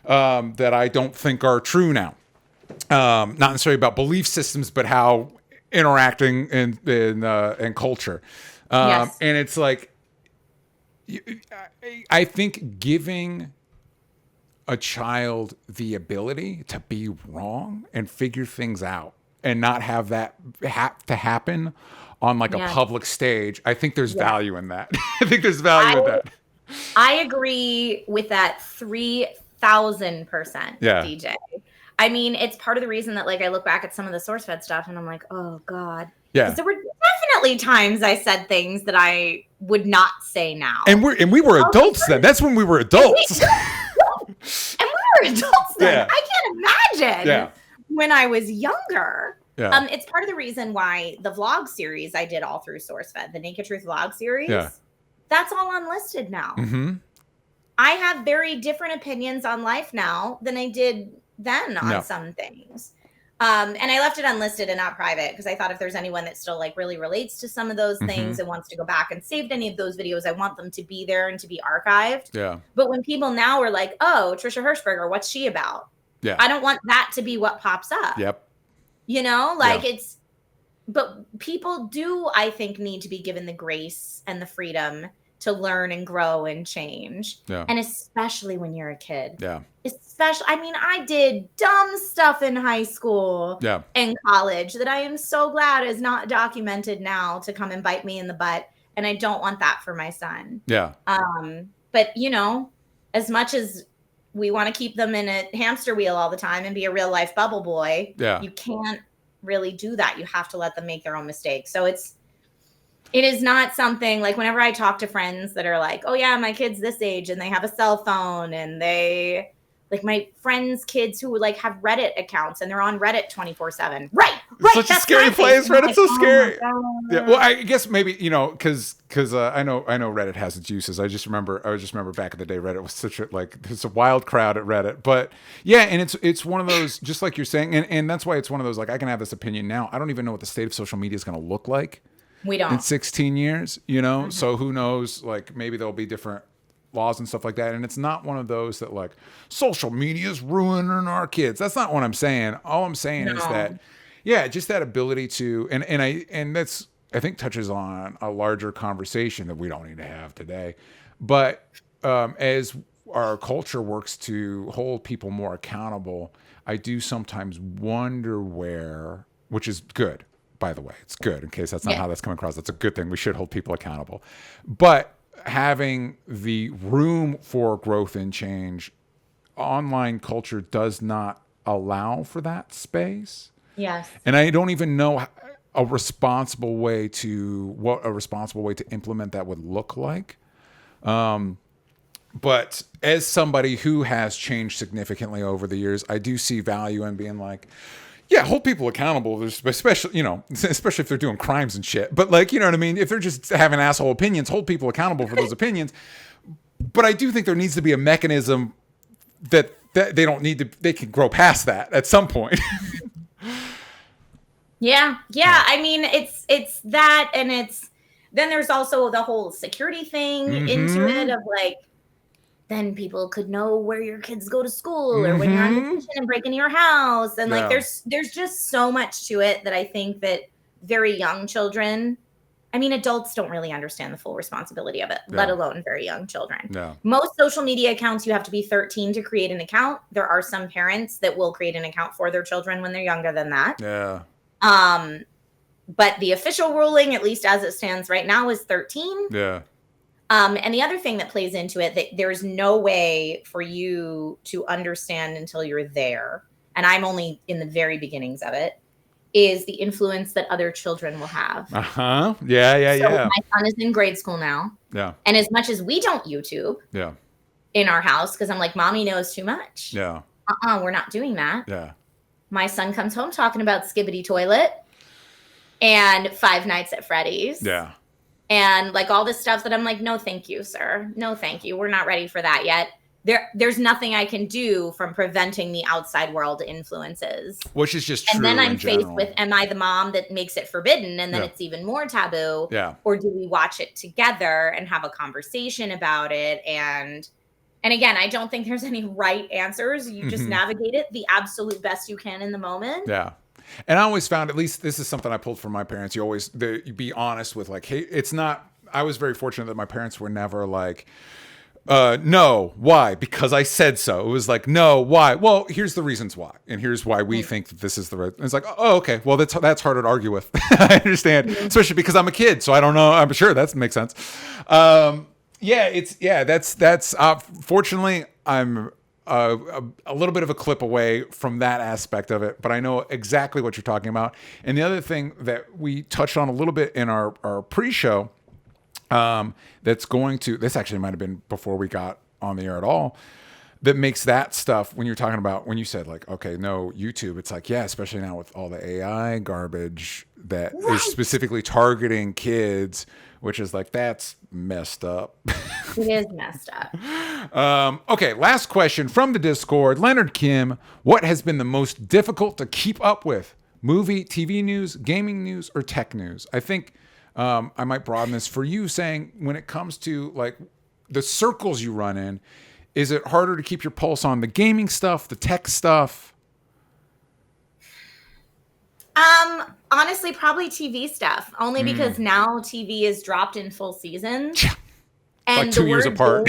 that I don't think are true now. Not necessarily about belief systems, but how interacting in culture. Yes. And it's like, I think giving a child the ability to be wrong and figure things out and not have that have to happen on like a public stage, I think there's value in that. I think there's value in that. I agree with that 3,000%, DJ. I mean, it's part of the reason that like I look back at some of the SourceFed stuff and I'm like, oh God. Yeah. Because there were definitely times I said things that I would not say now. And we were adults then. That's when we were adults. And we were adults then. Yeah. I can't imagine when I was younger. Yeah. It's part of the reason why the vlog series I did all through SourceFed, the Naked Truth vlog series, that's all unlisted now. Mm-hmm. I have very different opinions on life now than I did then on some things. And I left it unlisted and not private because I thought if there's anyone that still like really relates to some of those things and wants to go back and saved any of those videos, I want them to be there and to be archived. Yeah. But when people now are like, oh, Trisha Hershberger, what's she about? Yeah. I don't want that to be what pops up. Yep. You know, like but people do, I think, need to be given the grace and the freedom to learn and grow and change. Yeah. And especially when you're a kid. Yeah. Especially, I mean, I did dumb stuff in high school and college that I am so glad is not documented now to come and bite me in the butt. And I don't want that for my son. Yeah. But, you know, as much as we want to keep them in a hamster wheel all the time and be a real life bubble boy, you can't really do that. You have to let them make their own mistakes. So it is not something like whenever I talk to friends that are like, oh yeah, my kid's this age and they have a cell phone and they like my friends' kids who would like have Reddit accounts and they're on Reddit 24/7. Right. Such a scary place. Reddit's so scary. Yeah. Well, I guess maybe, you know, cause I know Reddit has its uses. I just remember back in the day, Reddit was such it's a wild crowd at Reddit, but yeah. And it's one of those, just like you're saying. And that's why it's one of those, like, I can have this opinion now. I don't even know what the state of social media is going to look like. We don't. In 16 years, you know? So who knows, like maybe there'll be different laws and stuff like that. And it's not one of those that like social media is ruining our kids. That's not what I'm saying. All I'm saying is that, just that ability to, and that's, I think touches on a larger conversation that we don't need to have today. But as our culture works to hold people more accountable, I do sometimes wonder where, which is good. By the way, it's good in case that's not how that's coming across. That's a good thing. We should hold people accountable. But having the room for growth and change, online culture does not allow for that space. Yes. And I don't even know what a responsible way to implement that would look like. But as somebody who has changed significantly over the years, I do see value in being like, yeah, hold people accountable, especially if they're doing crimes and shit. But like, you know what I mean? If they're just having asshole opinions, hold people accountable for those opinions. But I do think there needs to be a mechanism that they don't need to, they can grow past that at some point. Yeah. I mean, it's that, and then there's also the whole security thing into it of like, then people could know where your kids go to school or when you're on vacation and break into your house. And like, there's just so much to it that I think that very young children, I mean, adults don't really understand the full responsibility of it, let alone very young children. Yeah. Most social media accounts, you have to be 13 to create an account. There are some parents that will create an account for their children when they're younger than that. Yeah. But the official ruling, at least as it stands right now, is 13. Yeah. And the other thing that plays into it, that there's no way for you to understand until you're there, and I'm only in the very beginnings of it, is the influence that other children will have. Uh-huh. Yeah. So my son is in grade school now. Yeah. And as much as we don't YouTube in our house, because I'm like, mommy knows too much. Yeah. We're not doing that. Yeah. My son comes home talking about Skibbity Toilet and Five Nights at Freddy's. Yeah. And like all this stuff that I'm like, no, thank you, sir. No, thank you. We're not ready for that yet. There's nothing I can do from preventing the outside world influences. Which is just true. And then I'm faced with, am I the mom that makes it forbidden and then it's even more taboo? Yeah. Or do we watch it together and have a conversation about it? And again, I don't think there's any right answers. You just navigate it the absolute best you can in the moment. Yeah. And I always found, at least this is something I pulled from my parents. You be honest with like, hey, it's not, I was very fortunate that my parents were never like, no, why? Because I said so. It was like, no, why? Well, here's the reasons why. And here's why we think that this is the right. And it's like, oh, okay. Well, that's harder to argue with. I understand, especially because I'm a kid. So I don't know. I'm sure that makes sense. That's fortunately, I'm a little bit of a clip away from that aspect of it, but I know exactly what you're talking about. And the other thing that we touched on a little bit in our pre-show, this actually might have been before we got on the air at all, that makes that stuff, when you're talking about, when you said like, okay, no, YouTube, it's like, yeah, especially now with all the AI garbage that is specifically targeting kids, which is like, that's messed up. It is messed up. Okay, last question from the Discord. Leonard Kim, what has been the most difficult to keep up with? Movie, TV news, gaming news, or tech news? I think I might broaden this for you, saying when it comes to like the circles you run in, is it harder to keep your pulse on the gaming stuff, the tech stuff? Honestly, probably TV stuff. Only because now TV is dropped in full seasons. And like 2 years apart.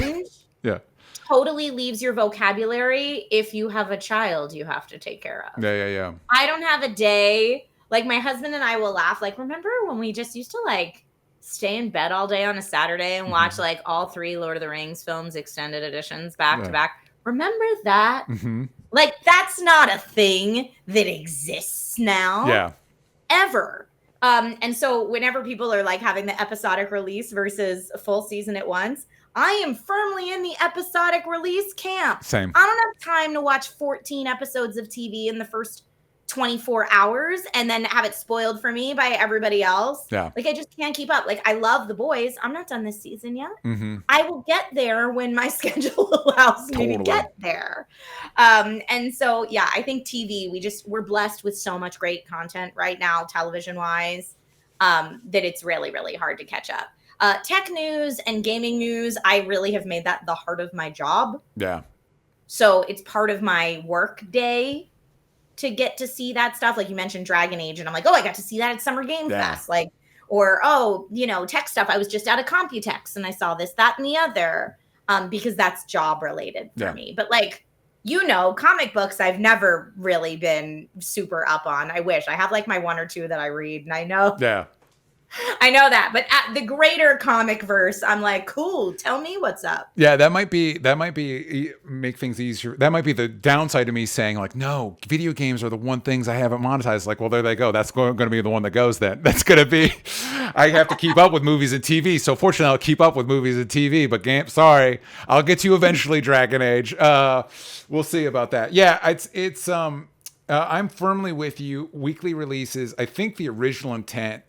Yeah. Totally leaves your vocabulary if you have a child you have to take care of. Yeah. I don't have a day. Like my husband and I will laugh. Like, remember when we just used to like stay in bed all day on a Saturday and watch like all 3 Lord of the Rings films, extended editions back to back? Remember that? Like, that's not a thing that exists now. Yeah. Ever. And so whenever people are like having the episodic release versus a full season at once, I am firmly in the episodic release camp. Same. I don't have time to watch 14 episodes of TV in the first 24 hours and then have it spoiled for me by everybody else. Yeah. Like, I just can't keep up. Like, I love The Boys. I'm not done this season yet. I will get there when my schedule allows me to get there. And so, yeah, I think TV, we're blessed with so much great content right now, television wise, that it's really, really hard to catch up. Tech news and gaming news, I really have made that the heart of my job. Yeah. So it's part of my work day to get to see that stuff. Like you mentioned Dragon Age, and I'm like, oh, I got to see that at Summer Game Fest. Like, or, oh, tech stuff. I was just out of Computex and I saw this, that, and the other, because that's job related for me. But like, comic books, I've never really been super up on. I wish. I have like my 1 or 2 that I read, and I know. Yeah. I know that, but at the greater comic verse, I'm like, cool, tell me what's up. Yeah, that might be make things easier. That might be the downside to me saying like, no, video games are the one things I haven't monetized. Like, well, there they go. That's going to be the one that goes then. That's going to be, I have to keep up with movies and TV. So fortunately, I'll keep up with movies and TV, but sorry, I'll get you eventually, Dragon Age. We'll see about that. Yeah, it's I'm firmly with you. Weekly releases, I think the original intent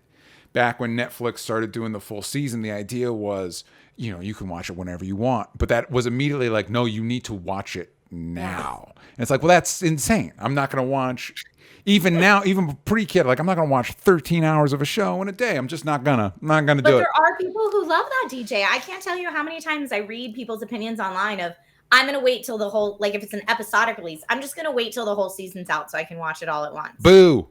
back when Netflix started doing the full season, the idea was, you can watch it whenever you want. But that was immediately like, no, you need to watch it now. And it's like, well, that's insane. I'm not going to watch, even now, even pre-kid, like I'm not going to watch 13 hours of a show in a day. I'm just not going to do it. But there are people who love that, DJ. I can't tell you how many times I read people's opinions online of, I'm going to wait till the whole, like if it's an episodic release, I'm just going to wait till the whole season's out so I can watch it all at once. Boo.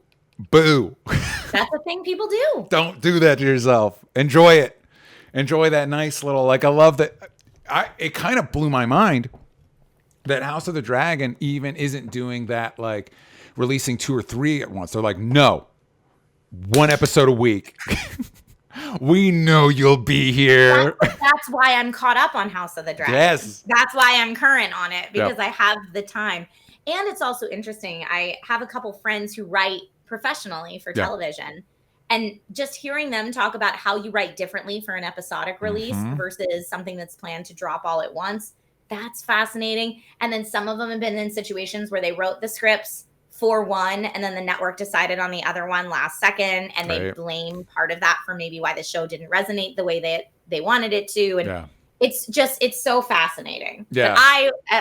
That's the thing people do. Don't do that to yourself. Enjoy it. Enjoy that nice little, like, I love that. It kind of blew my mind that House of the Dragon even isn't doing that, like releasing 2 or 3 at once. They're like, no, 1 episode a week. We know you'll be here. That's why I'm caught up on House of the Dragon. Yes. That's why I'm current on it, because Yep. I have the time. And it's also interesting. I have a couple friends who write professionally for television. And just hearing them talk about how you write differently for an episodic release versus something that's planned to drop all at once, that's fascinating. And then some of them have been in situations where they wrote the scripts for one, and then the network decided on the other one last second, and they blame part of that for maybe why the show didn't resonate the way they wanted it to. And it's so fascinating. Yeah. But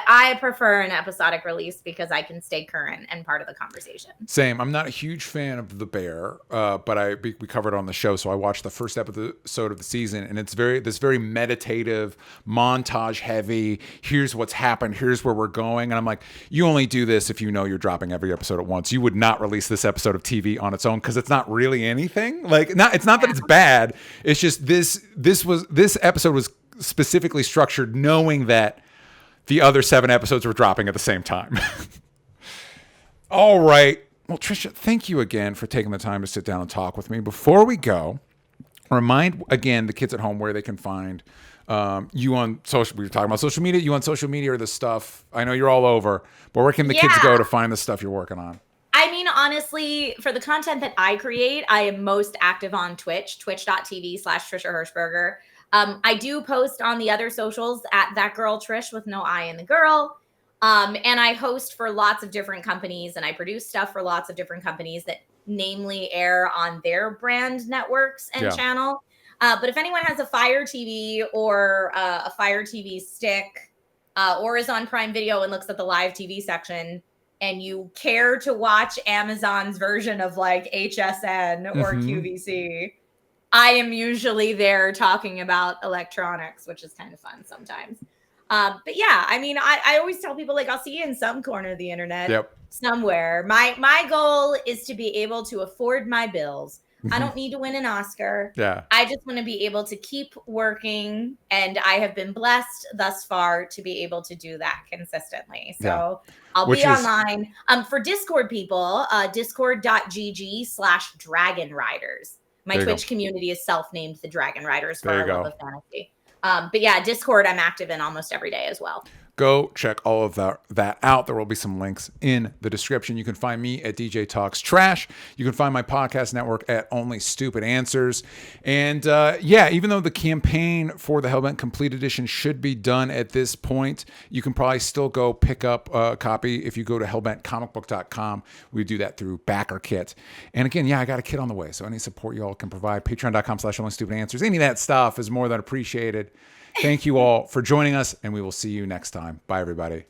I prefer an episodic release because I can stay current and part of the conversation. Same. I'm not a huge fan of The Bear, but we covered it on the show, so I watched the first episode of the season, and it's very meditative, montage heavy. Here's what's happened. Here's where we're going, and I'm like, you only do this if you know you're dropping every episode at once. You would not release this episode of TV on its own because it's not really anything. Like, it's not that it's bad. It's just this episode was specifically structured knowing that the other 7 episodes were dropping at the same time. All right. Well, Trisha, thank you again for taking the time to sit down and talk with me. Before we go, remind again the kids at home where they can find you on social. We were talking about social media. You on social media or the stuff? I know you're all over, but where can the kids go to find the stuff you're working on? I mean, honestly, for the content that I create, I am most active on Twitch, twitch.tv/Trisha Hershberger. I do post on the other socials at that girl Trish with no I in the girl. And I host for lots of different companies, and I produce stuff for lots of different companies that namely air on their brand networks and channel. But if anyone has a Fire TV or a Fire TV stick or is on Prime Video and looks at the live TV section, and you care to watch Amazon's version of like HSN or QVC, I am usually there talking about electronics, which is kind of fun sometimes. But yeah, I mean, I always tell people, like, I'll see you in some corner of the internet somewhere. My goal is to be able to afford my bills. I don't need to win an Oscar. I just want to be able to keep working. And I have been blessed thus far to be able to do that consistently. So I'll be online. For Discord people, discord.gg/Dragon Riders. My Twitch community is self-named the Dragon Riders for our love of fantasy. But yeah, Discord I'm active in almost every day as well. Go check all of that out. There will be some links in the description. You can find me at DJ Talks Trash. You can find my podcast network at Only Stupid Answers. And even though the campaign for the Hellbent Complete Edition should be done at this point, you can probably still go pick up a copy if you go to hellbentcomicbook.com. We do that through Backer Kit. And again, I got a kit on the way, so any support you all can provide, patreon.com/onlystupidanswers. Any of that stuff is more than appreciated. Thank you all for joining us, and we will see you next time. Bye, everybody.